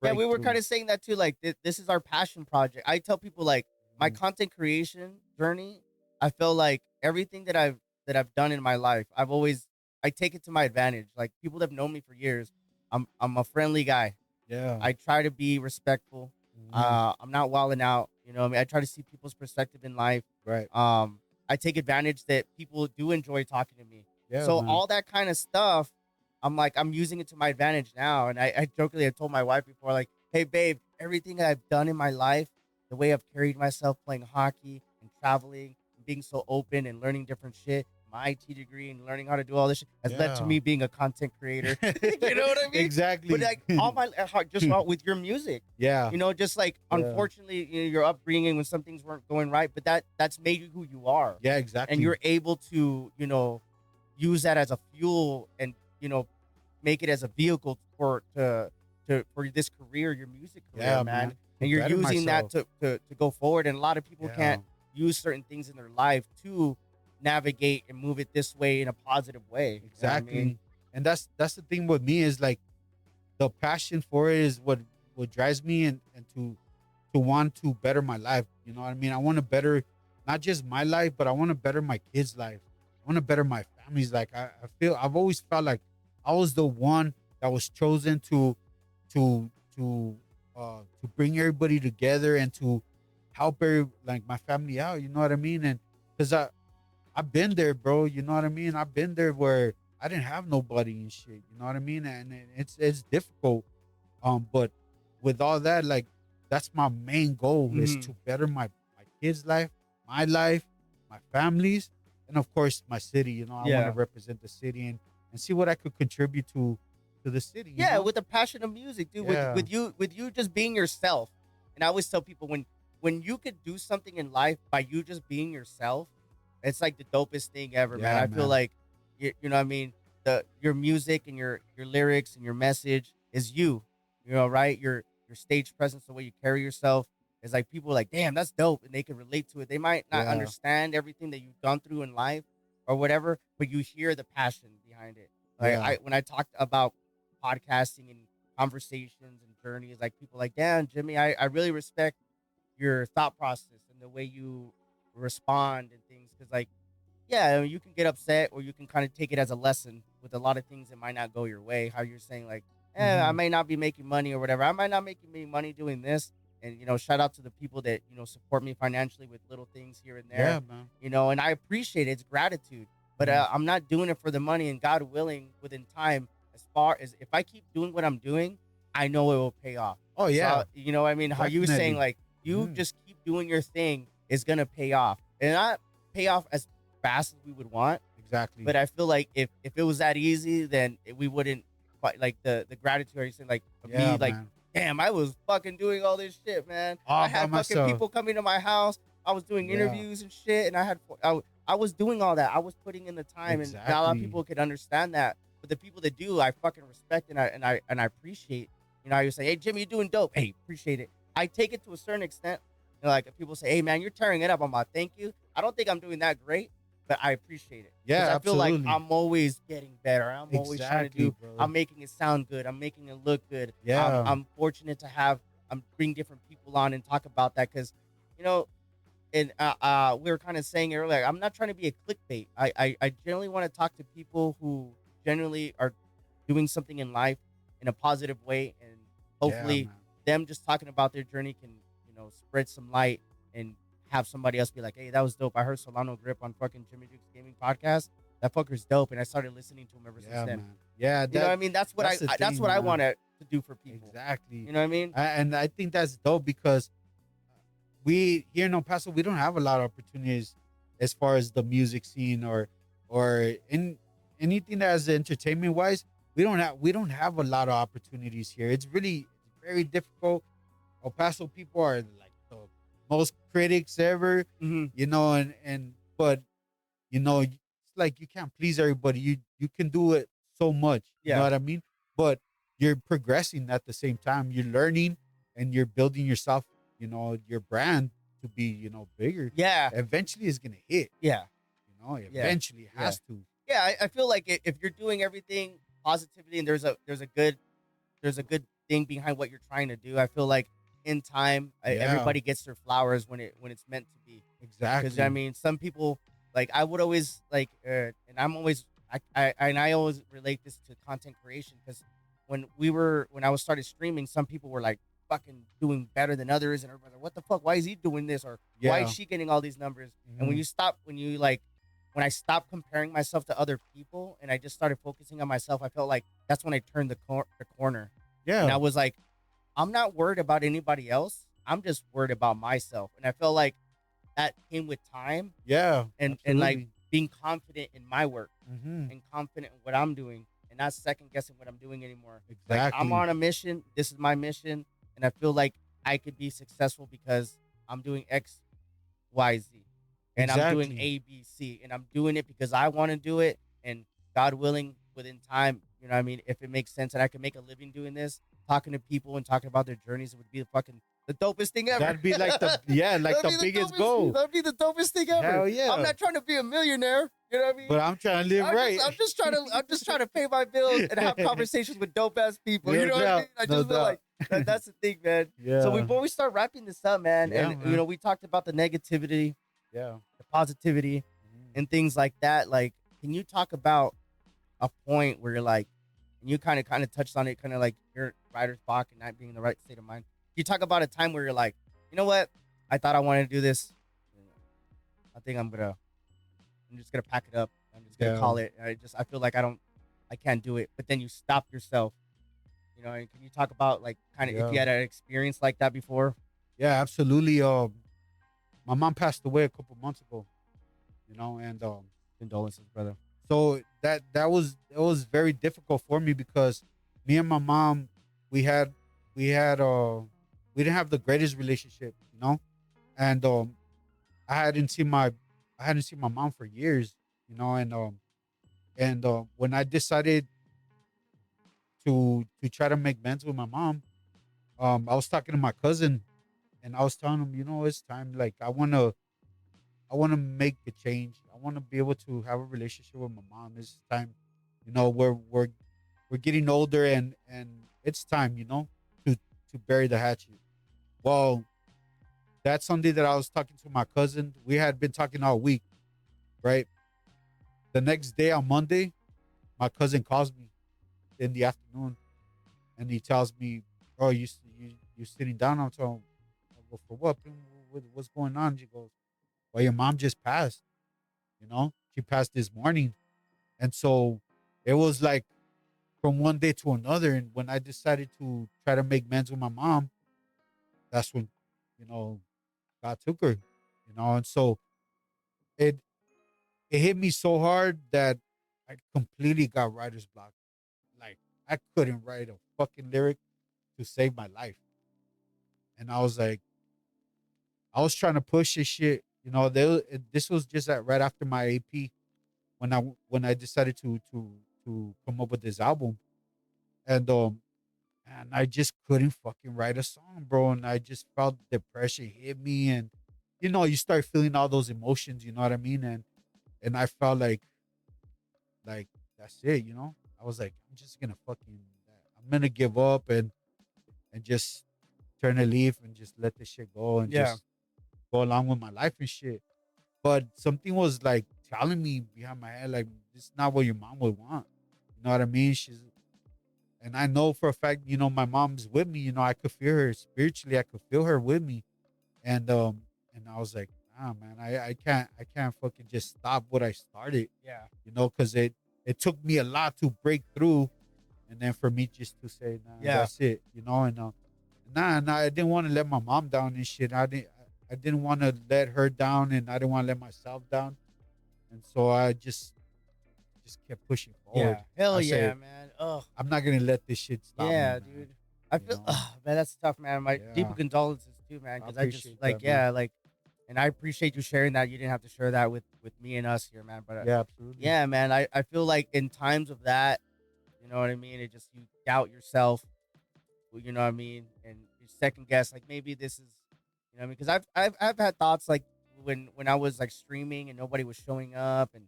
Yeah, we were kind of saying that too. Like, this is our passion project. I tell people, like, my content creation journey, I feel like everything that I've done in my life, I take it to my advantage. Like, people that have known me for years, I'm a friendly guy. Yeah. I try to be respectful. I'm not wilding out. You know what I mean? I try to see people's perspective in life. Right. I take advantage that people do enjoy talking to me. Yeah. So man. all that kind of stuff, I'm using it to my advantage now. And I jokingly have told my wife before, like, hey, babe, everything that I've done in my life, the way I've carried myself playing hockey and traveling and being so open and learning different shit, my IT degree and learning how to do all this shit has led to me being a content creator. You know what I mean? Exactly. But like all my just with your music. Yeah. You know, just like unfortunately, you know, your upbringing when some things weren't going right, but that's made you who you are. Yeah, exactly. And you're able to, you know, use that as a fuel and, you know, make it as a vehicle for this career, your music career, man. And you're using that to go forward. And a lot of people can't use certain things in their life to navigate and move it this way in a positive way. Exactly. You know what I mean? And that's the thing with me is like the passion for it is what drives me, and to want to better my life. You know what I mean? I want to better not just my life, but I want to better my kids' life. I want to better my family's life. I feel I've always felt like I was the one that was chosen to to bring everybody together and to help like my family out. You know what I mean? And because I've been there, bro. You know what I mean? I've been there where I didn't have nobody and shit. You know what I mean? And it's difficult. But with all that, like that's my main goal is to better my kids' life, my life, my family's, and of course my city. You know, I want to represent the city and see what I could contribute to the city. You know? With the passion of music, dude. Yeah. With you just being yourself. And I always tell people when you could do something in life by you just being yourself, it's like the dopest thing ever, man. I feel like you know what I mean, your music and your lyrics and your message is you. You know, right? Your stage presence, the way you carry yourself is like people are like, damn, that's dope, and they can relate to it. They might not understand everything that you've gone through in life or whatever, but you hear the passion behind it. Like when I talked about podcasting and conversations and journeys, like people like, damn, Jimmy, I really respect your thought process and the way you respond and things, because like, yeah, I mean, you can get upset or you can kind of take it as a lesson with a lot of things that might not go your way. How you're saying like, I may not be making money or whatever. I might not make any money doing this. And, you know, shout out to the people that, you know, support me financially with little things here and there. Yeah, man. You know, and I appreciate it. It's gratitude. But I'm not doing it for the money, and God willing, within time, as far as if I keep doing what I'm doing, I know it will pay off. Oh, yeah. So, you know what I mean? How you were saying, like, you just keep doing your thing is going to pay off. And not pay off as fast as we would want. Exactly. But I feel like if it was that easy, then we wouldn't, like, the gratitude, are you saying, like, me, like, man. Damn, I was fucking doing all this shit, man. All I had by fucking myself. people coming to my house. I was doing interviews and shit, and I was doing all that. I was putting in the time, and not a lot of people could understand that. But the people that do, I fucking respect and I appreciate. You know, I would say, hey, Jimmy, you're doing dope. Hey, appreciate it. I take it to a certain extent. You know, like if people say, hey, man, you're tearing it up, I'm like, thank you. I don't think I'm doing that great, but I appreciate it. Yeah, I feel like absolutely. I'm always getting better. I'm always trying to do. brother. I'm making it sound good. I'm making it look good. Yeah. I'm fortunate to bring different people on and talk about that, because, you know, and we were kind of saying earlier, I'm not trying to be a clickbait. I generally want to talk to people who generally are doing something in life in a positive way, and hopefully them just talking about their journey can, you know, spread some light and have somebody else be like, hey, that was dope. I heard Solano Grip on fucking Jimmy Duke's Gaming podcast. That fucker's dope, and I started listening to him ever since then. Man. Yeah, you know what I mean? That's what that's what I want to do for people. Exactly. You know what I mean? And I think that's dope, because we here in El Paso, we don't have a lot of opportunities as far as the music scene or in anything that is entertainment wise. We don't have a lot of opportunities here. It's very difficult. El Paso people are like the most critics ever, you know, but you know, it's like you can't please everybody. You can do it so much, you know what I mean? But you're progressing at the same time. You're learning and you're building yourself, you know, your brand to be, you know, bigger. Yeah. Eventually it's gonna hit. Yeah. You know, eventually it has to. Yeah, I feel like if you're doing everything positively and there's a good thing behind what you're trying to do, I feel like in time everybody gets their flowers when it's meant to be. Exactly. Because I mean, some people, like, I would always like, and I'm always I always relate this to content creation, because when I was started streaming, some people were like fucking doing better than others, and everybody's like, what the fuck? Why is he doing this? Or why is she getting all these numbers? And when I stopped comparing myself to other people and I just started focusing on myself, I felt like that's when I turned the corner. Yeah. And I was like, I'm not worried about anybody else. I'm just worried about myself. And I felt like that came with time. Yeah. And like being confident in my work and confident in what I'm doing, and not second guessing what I'm doing anymore. Exactly. Like, I'm on a mission. This is my mission. And I feel like I could be successful because I'm doing X, Y, Z. And I'm doing A, B, C. And I'm doing it because I want to do it. And God willing, within time, you know what I mean, if it makes sense and I can make a living doing this, talking to people and talking about their journeys, it would be the dopest thing ever. That'd be like the biggest goal. That'd be the dopest thing ever. Hell yeah. I'm not trying to be a millionaire. You know what I mean? But I'm trying to live right. I'm just trying to pay my bills and have conversations with dope ass people. You know what I mean? I just feel like that's the thing, man. Yeah. So before we start wrapping this up, man, Yeah, and man. you know, we talked about the negativity, Yeah. the positivity, and things like that. Like, can you talk about a point where you're like, and you kind of touched on it, kind of like your writer's block and not being in the right state of mind. You talk about a time where you're like, you know what? I thought I wanted to do this. I think I'm just gonna pack it up. I'm just gonna call it. I feel like I can't do it. But then you stop yourself. You know, and can you talk about like kind of if you had an experience like that before? Yeah, absolutely. My mom passed away a couple months ago, you know, and Condolences, brother. so that was it was very difficult for me because me and my mom we had we didn't have the greatest relationship, you know, and I hadn't seen my mom for years, you know, and when I decided to try to make amends with my mom, I was talking to my cousin and I was telling him, you know, it's time. Like I wanna make a change. I wanna be able to have a relationship with my mom. It's time, you know. We're getting older and it's time, you know, to bury the hatchet. Well, that Sunday that I was talking to my cousin, we had been talking all week, right? The next day on Monday, my cousin calls me in the afternoon and he tells me, "Bro, you sitting down?" I'm telling him, "Well, for what? What's going on?" She goes, "Well, your mom just passed. You know, she passed this morning." And so it was like from one day to another. And when I decided to try to make amends with my mom, that's when, you know, God took her. You know, and so it it hit me so hard that I completely got writer's block. Like I couldn't write a fucking lyric to save my life. And I was like, I was trying to push this shit. You know, this was just right after my AP when I decided to come up with this album, and I just couldn't fucking write a song, bro. And I just felt depression hit me, and you know, you start feeling all those emotions. You know what I mean? And I felt like that's it. You know, I was like, I'm gonna give up and just turn a leaf and just let this shit go and just go along with my life and shit. But something was like telling me behind my head, like, this is not what your mom would want. You know what I mean? And I know for a fact, you know, my mom's with me. You know, I could feel her spiritually. I could feel her with me. And I was like, nah, man, I can't fucking just stop what I started. Yeah. You know, because it took me a lot to break through, and then for me just to say, nah, that's it. You know, and nah, I didn't want to let my mom down and shit. I didn't want to let her down, and I didn't want to let myself down. And so I just kept pushing forward. Yeah. Hell I yeah, said, man. Oh. I'm not gonna let this shit stop me. Yeah, Man. dude. I feel, know? man, that's tough, man. My deep Yeah. condolences too, man. Because I just appreciate like, that, man. yeah, like, and I appreciate you sharing that. You didn't have to share that with me and us here, man. But Yeah, absolutely. yeah, man. I feel like in times of that, you know what I mean. It just you doubt yourself. You know what I mean, and you second guess like maybe this is, you know what I mean. Because I've had thoughts like when I was like streaming and nobody was showing up, and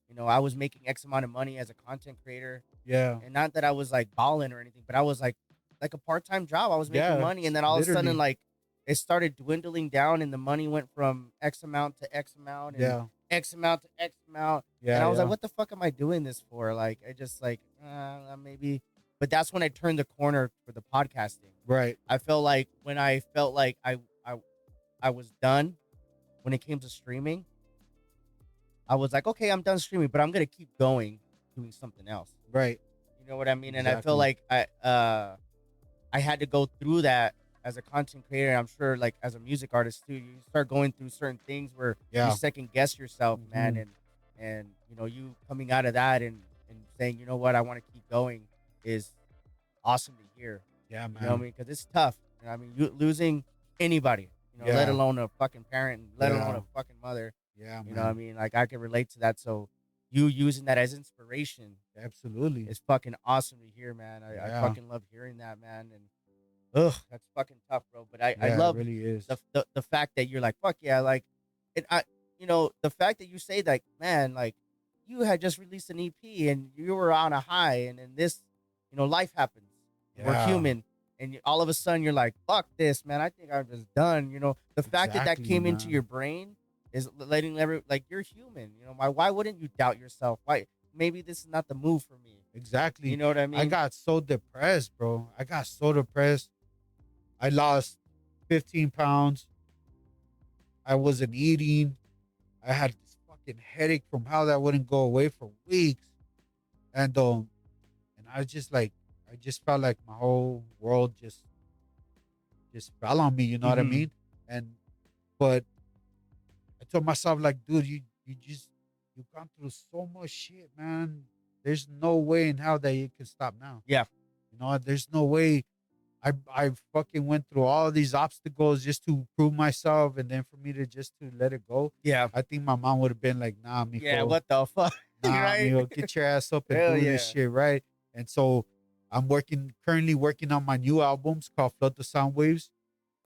you know I was making X amount of money as a content creator. Yeah. And not that I was like balling or anything, but I was like a part-time job. I was making money, and then all of a sudden, like it started dwindling down, and the money went from X amount to X amount, and X amount to X amount. Yeah. And I was like, what the fuck am I doing this for? Like, I just like maybe. But that's when I turned the corner for the podcasting. Right. I felt like when I felt like I was done when it came to streaming, I was like, okay, I'm done streaming, but I'm gonna keep going doing something else. Right. You know what I mean? And I feel like I had to go through that as a content creator. I'm sure like as a music artist too, you start going through certain things where you second guess yourself, man. And you know, you coming out of that and saying, you know what, I want to keep going is awesome to hear. Yeah, man. You know what I mean? Because it's tough. You know what I mean? You losing anybody, you know, let alone a fucking parent, let alone a fucking mother. Yeah, man. You know what I mean? Like I can relate to that. So you using that as inspiration, absolutely, it's fucking awesome to hear, man. I fucking love hearing that, man. And that's fucking tough, bro. But I love it really is. The fact that you're like, fuck yeah, like, and I, you know, the fact that you say like, man, like, you had just released an EP and you were on a high, and then this, life happens. We're Yeah. human, and all of a sudden you're like, "Fuck this, man! I think I'm just done." The fact that Exactly, came into man. your brain is letting like you're human. Why wouldn't you doubt yourself? Why maybe this is not the move for me? Exactly. You know what I I mean? got so depressed, bro. I got so depressed. I lost 15 pounds. I wasn't eating. I had this fucking headache from how that wouldn't go away for weeks. And I just like I just felt like my whole world just fell on me, you know what I Mhm. mean? And but I told myself like, dude, you've gone through so much shit, man. There's no way in hell that you can stop now. Yeah. There's no way. I fucking went through all these obstacles just to prove myself, and then for me to just to let it go. Yeah. I think my mom would have been like, nah, mijo, Yeah. What the fuck? nah, Right? mijo, get your ass up and Hell do yeah. this shit, right? And so I'm currently working on my new albums called Flood the Sound Waves.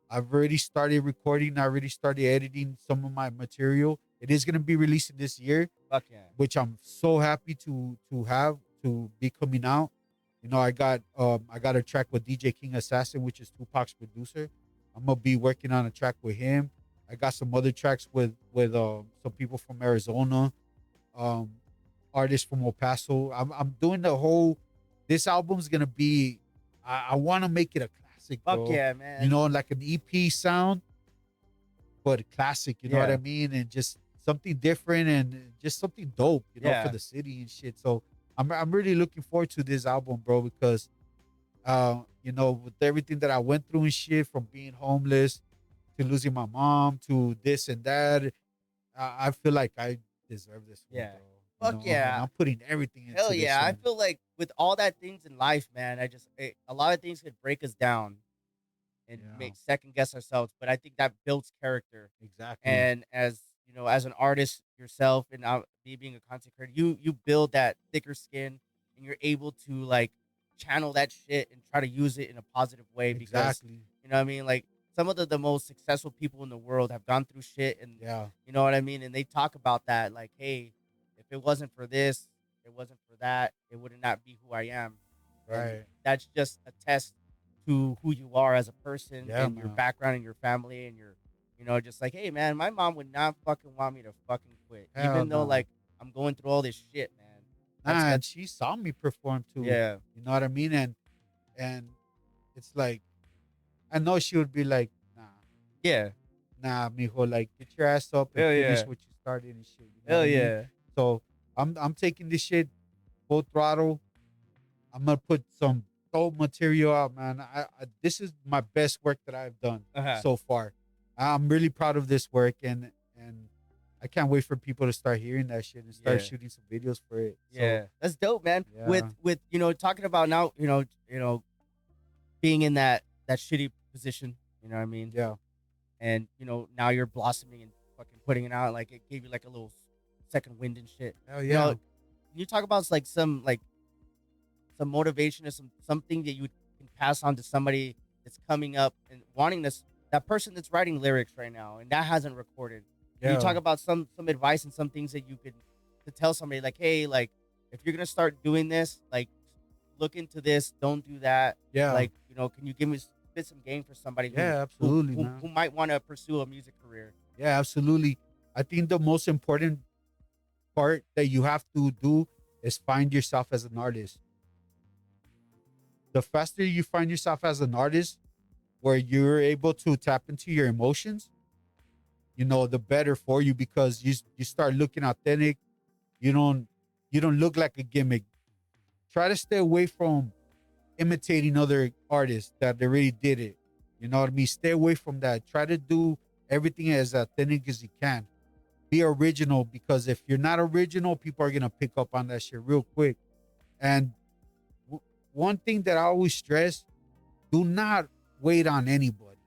I've already started recording. I already started editing some of my material. It is gonna be releasing this year, Fuck yeah. which I'm so happy to be coming out. I got a track with DJ King Assassin, which is Tupac's producer. I'm gonna be working on a track with him. I got some other tracks with some people from Arizona, um, artists from El Paso. I'm doing the whole. This album's gonna be. I want to make it a classic, Fuck bro. yeah, man. Like an EP sound, but classic. You know what Yeah. I mean? And just something different and just something dope. Yeah. For the city and shit. So I'm really looking forward to this album, bro, because with everything that I went through and shit, from being homeless to losing my mom to this and that, I feel like I deserve this one, Yeah. bro. Fuck yeah. And I'm putting everything into Hell this yeah. I one. feel like with all that things in life, man, a lot of things could break us down and Yeah. make second guess ourselves. But I think that builds character. Exactly. And as an artist yourself, and me being a content creator, you build that thicker skin, and you're able to like channel that shit and try to use it in a positive way. Because Exactly. you know what I mean, like some of the most successful people in the world have gone through shit, and Yeah. you know what I mean, and they talk about that, like, hey, if it wasn't for this, it wasn't for that, it would not be who I am. And Right. that's just a test to who you are as a person, Yeah, and your man. background and your family and your just like, hey man, my mom would not fucking want me to fucking quit. Hell Even though no. like I'm going through all this shit, man. And she saw me perform too. Yeah. You know what I mean? And it's like, I know she would be like, Yeah. nah, mijo, like get your ass up and Hell finish yeah. what you started and shit. You know Hell what I mean? yeah. So I'm taking this shit full throttle. I'm gonna put some dope material out, man. I this is my best work that I've done Uh-huh. so far. I'm really proud of this work, and I can't wait for people to start hearing that shit and start Yeah. shooting some videos for it. Yeah. That's dope, man. Yeah. With talking about now, being in that shitty position, you know what I mean? Yeah. And now you're blossoming and fucking putting it out, like it gave you like a little second wind and shit. Hell You yeah. know, can you talk about like some motivation or something that you can pass on to somebody that's coming up and wanting this, that person that's writing lyrics right now and that hasn't recorded? Can you talk about some advice and some things that you could to tell somebody, like, hey, like if you're gonna start doing this, like look into this, don't do that. Yeah. Like, can you give me spit some game for somebody Yeah, absolutely, man. who might want to pursue a music career? Yeah, absolutely. I think the most important part that you have to do is find yourself as an artist. The faster you find yourself as an artist, where you're able to tap into your emotions, the better for you, because you start looking authentic. You don't look like a gimmick. Try to stay away from imitating other artists that already did it. You know what I mean? Stay away from that. Try to do everything as authentic as you can. Be original, because if you're not original, people are gonna pick up on that shit real quick. And one thing that I always stress: do not wait on anybody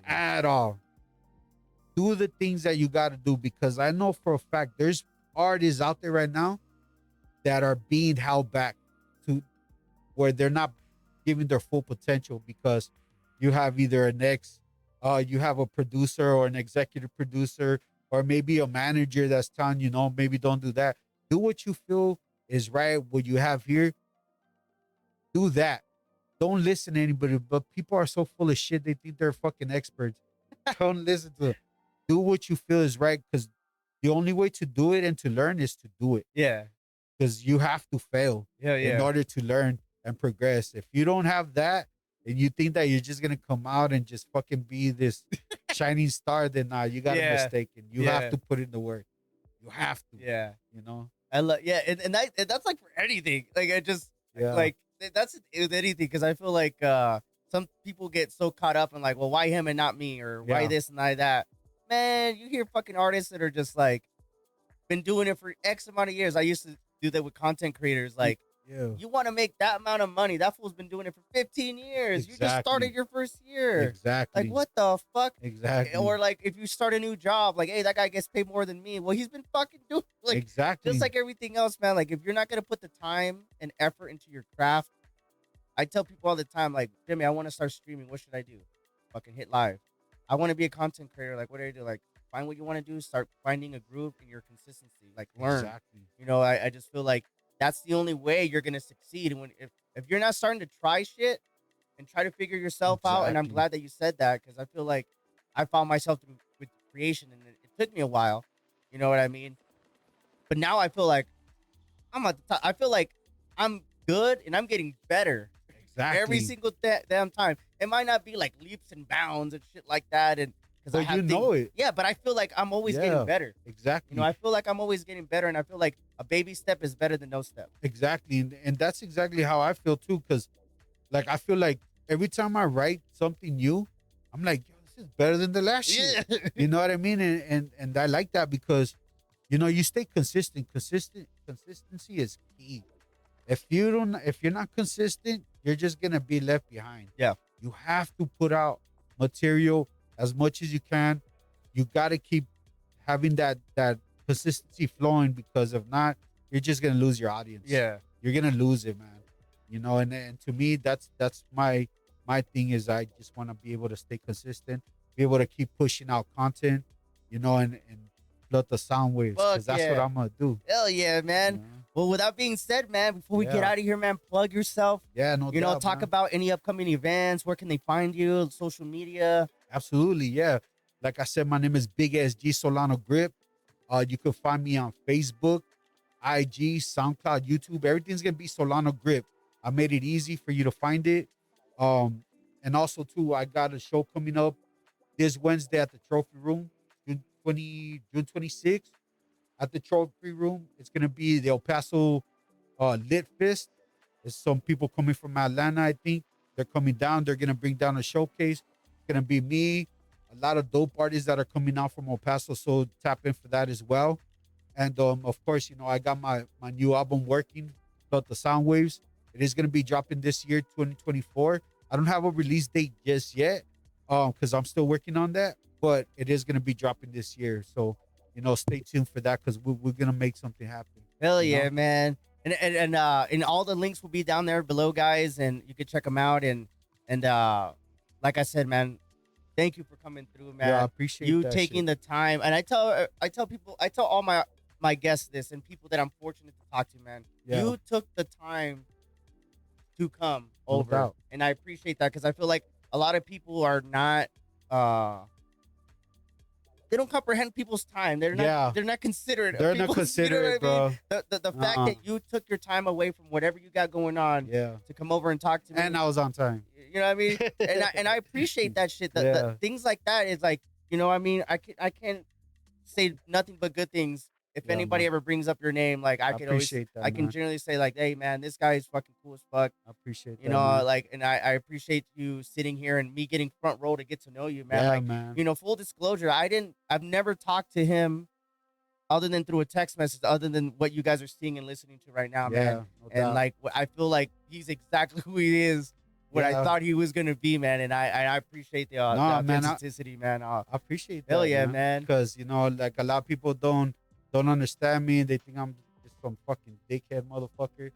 at all. Do the things that you got to do, because I know for a fact there's artists out there right now that are being held back to where they're not giving their full potential, because you have either you have a producer or an executive producer, or maybe a manager that's telling you, no, maybe don't do that. Do what you feel is right. What you have here, do that. Don't listen to anybody. But people are so full of shit. They think they're fucking experts. Don't listen to them. Do what you feel is right, because the only way to do it and to learn is to do it. Yeah. Because you have to fail Yeah. in Yeah. order to learn and progress. If you don't have that and you think that you're just gonna come out and just fucking be this shining star, then you got a Yeah. mistaken. You Yeah. have to put in the work. You have to. Yeah. You know? I love, yeah, and that's like for anything. Like I just Yeah. like that's with anything, because I feel like some people get so caught up in like, well, why him and not me, or why Yeah. this and why that. Man, you hear fucking artists that are just like been doing it for X amount of years. I used to do that with content creators. Like, Yeah. you want to make that amount of money? That fool's been doing it for 15 years. You just started Exactly. your first year. Exactly. Like, what the fuck? Exactly. Or like, if you start a new job, like, hey, that guy gets paid more than me. Well, he's been fucking doing like exactly. just like everything else, man. Like, if you're not gonna put the time and effort into your craft, I tell people all the time, like, Jimmy, I want to start streaming. What should I do? Fucking hit live. I want to be a content creator. Like, what do I do? Like, find what you want to do. Start finding a groove in your consistency. Like, learn. Exactly. You know, I just feel like that's the only way you're gonna succeed. And if you're not starting to try shit and try to figure yourself out, and I'm Exactly. glad that you said that, because I feel like I found myself with creation, and it took me a while. You know what I mean? But now I feel like I'm at the top. I feel like I'm good and I'm getting better Exactly. every single damn time. It might not be like leaps and bounds and shit like that, and because But you know it. Yeah, but I feel like I'm always Yeah. getting better. Exactly. You know, I feel like I'm always getting better, and I feel like a baby step is better than no step. Exactly. And that's exactly how I feel too. Cause like I feel like every time I write something new, I'm like, yo, this is better than the last shit. You know what I mean? And I like that because, you know, you stay consistent. Consistency is key. If you're not consistent, you're just gonna be left behind. Yeah. You have to put out material as much as you can. You gotta keep having that consistency flowing, because if not, you're just gonna lose your audience. Yeah. You're gonna lose it, man. You know, and to me, that's my thing is I just want to be able to stay consistent, be able to keep pushing out content, you know, and flood the sound waves, because Fuck that's what yeah. I'm gonna do. Hell yeah, man. you know? Well, with that being said, man, before we get Yeah. out of here, man, plug yourself. Yeah, no You know, doubt, talk man. about any upcoming events. Where can they find you? Social media. Absolutely, yeah. Like I said, my name is Big SG Solano Grip. You can find me on Facebook, IG, SoundCloud, YouTube. Everything's gonna be Solano Grip. I made it easy for you to find it. And also too, I got a show coming up this Wednesday at the Trophy Room, June 26th at the Trophy Room. It's gonna be the El Paso Lit Fest. There's some people coming from Atlanta, I think. They're coming down. They're gonna bring down a showcase. It's gonna be me, a lot of dope artists that are coming out from El Paso. So tap in for that as well. And of course, you know, I got my new album working, called The Sound Waves. It is gonna be dropping this year, 2024. I don't have a release date just yet, because I'm still working on that. But it is gonna be dropping this year. So, you know, stay tuned for that, because we're gonna make something happen. Hell You know? yeah, man. And all the links will be down there below, guys, and you can check them out. And like I said, man, thank you for coming through, man. Yeah, I appreciate you that taking shit. the time. And I tell people, I tell all my guests this, and people that I'm fortunate to talk to, man. Yeah. You took the time to come No over, doubt. and I appreciate that, because I feel like a lot of people are not they don't comprehend people's time. They're not. Yeah. They're not considerate. They're of not people's- you know considerate, what I mean? bro. The fact Uh-uh. that you took your time away from whatever you got going on Yeah. to come over and talk to me, And I was on time. you know what I mean? and I appreciate that shit. The Yeah. things like that is like, you know what I mean? I can't say nothing but good things. If Yeah, anybody man. ever brings up your name, like I I can always, appreciate that. I can man. generally say like, hey man, this guy is fucking cool as fuck. I appreciate that. You know, man. like, and I appreciate you sitting here and me getting front row to get to know you, man. Yeah, Like, man. you know, full disclosure, I've never talked to him other than through a text message, other than what you guys are seeing and listening to right now, Yeah, man. no And doubt. like, I feel like he's exactly who he is, what I Yeah. thought he was gonna be, man. And I appreciate the Nah, man, I- authenticity, man. I appreciate that. Hell yeah, man. Because you know, like a lot of people don't understand me. They think I'm just some fucking dickhead motherfucker.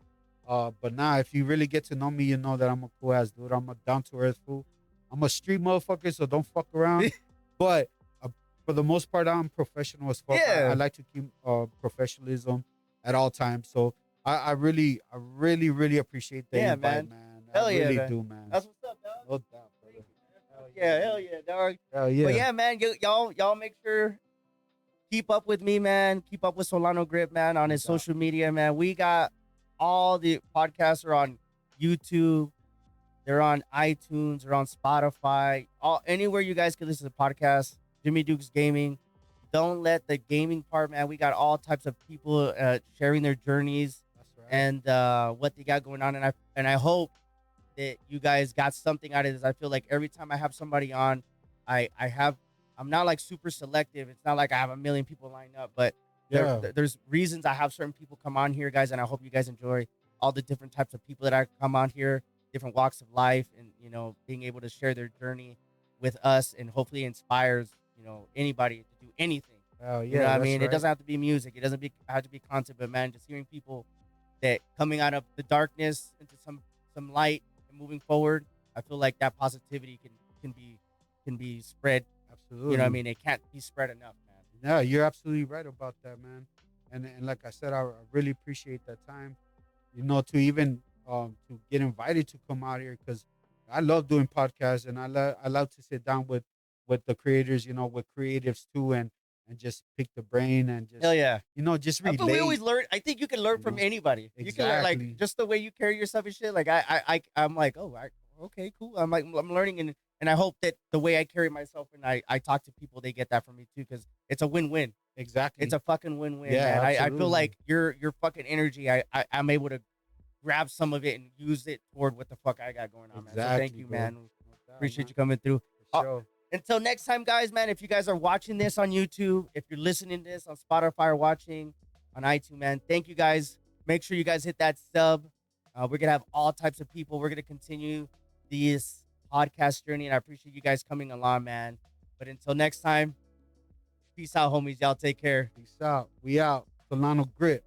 But nah, if you really get to know me, you know that I'm a cool ass dude. I'm a down to earth fool. I'm a street motherfucker, so don't fuck around. But for the most part, I'm professional as fuck. Yeah. I like to keep professionalism. at all times. So I really appreciate the Yeah, invite, man. man. Hell I yeah, really man. do, man. That's what's up, dog. No doubt, Thank brother. you, man. Hell yeah, dog. Hell yeah. But yeah, man, y'all make sure keep up with me, man. Keep up with Solano Grip, man, on his social media, man. We got all the podcasts are on YouTube. They're on iTunes. They're on Spotify. All anywhere you guys can listen to podcasts. Jimmy Duke's Gaming. Don't let the gaming part, man. We got all types of people sharing their journeys That's right. and what they got going on. And I hope that you guys got something out of this. I feel like every time I have somebody on, I'm not like super selective. It's not like I have a million people lined up, but there's reasons I have certain people come on here, guys, and I hope you guys enjoy all the different types of people that I come on here, different walks of life, and being able to share their journey with us, and hopefully inspires anybody to do anything. Oh yeah, You know what I mean? right. It doesn't have to be music. It doesn't have to be content, but man, just hearing people that coming out of the darkness into some light and moving forward, I feel like that positivity can be spread. Absolutely. You know what I mean? It can't be spread enough, man. No, you're absolutely right about that, man. And like I said, I really appreciate that time. To even to get invited to come out here, because I love doing podcasts, and I love to sit down with the creators, with creatives too, and just pick the brain and just Hell yeah. just I relate. feel we always learn. I think you can learn from anybody. You can learn, Exactly. like, just the way you carry yourself and shit. Like I'm like, oh, okay, cool. I'm learning, and I hope that the way I carry myself and I talk to people, they get that from me too, because it's a win-win. Exactly. It's a fucking win-win, Yeah, man. I feel absolutely. like your fucking energy, I'm able to grab some of it and use it toward what the fuck I got going on, man. So thank you, bro. man. No doubt, Appreciate man. you coming through. For sure. Until next time, guys, man, if you guys are watching this on YouTube, if you're listening to this on Spotify or watching on iTunes, man, thank you guys. Make sure you guys hit that sub. We're going to have all types of people. We're going to continue this podcast journey, and I appreciate you guys coming along, man. But until next time, peace out, homies. Y'all take care. Peace out. We out. Solano Grip.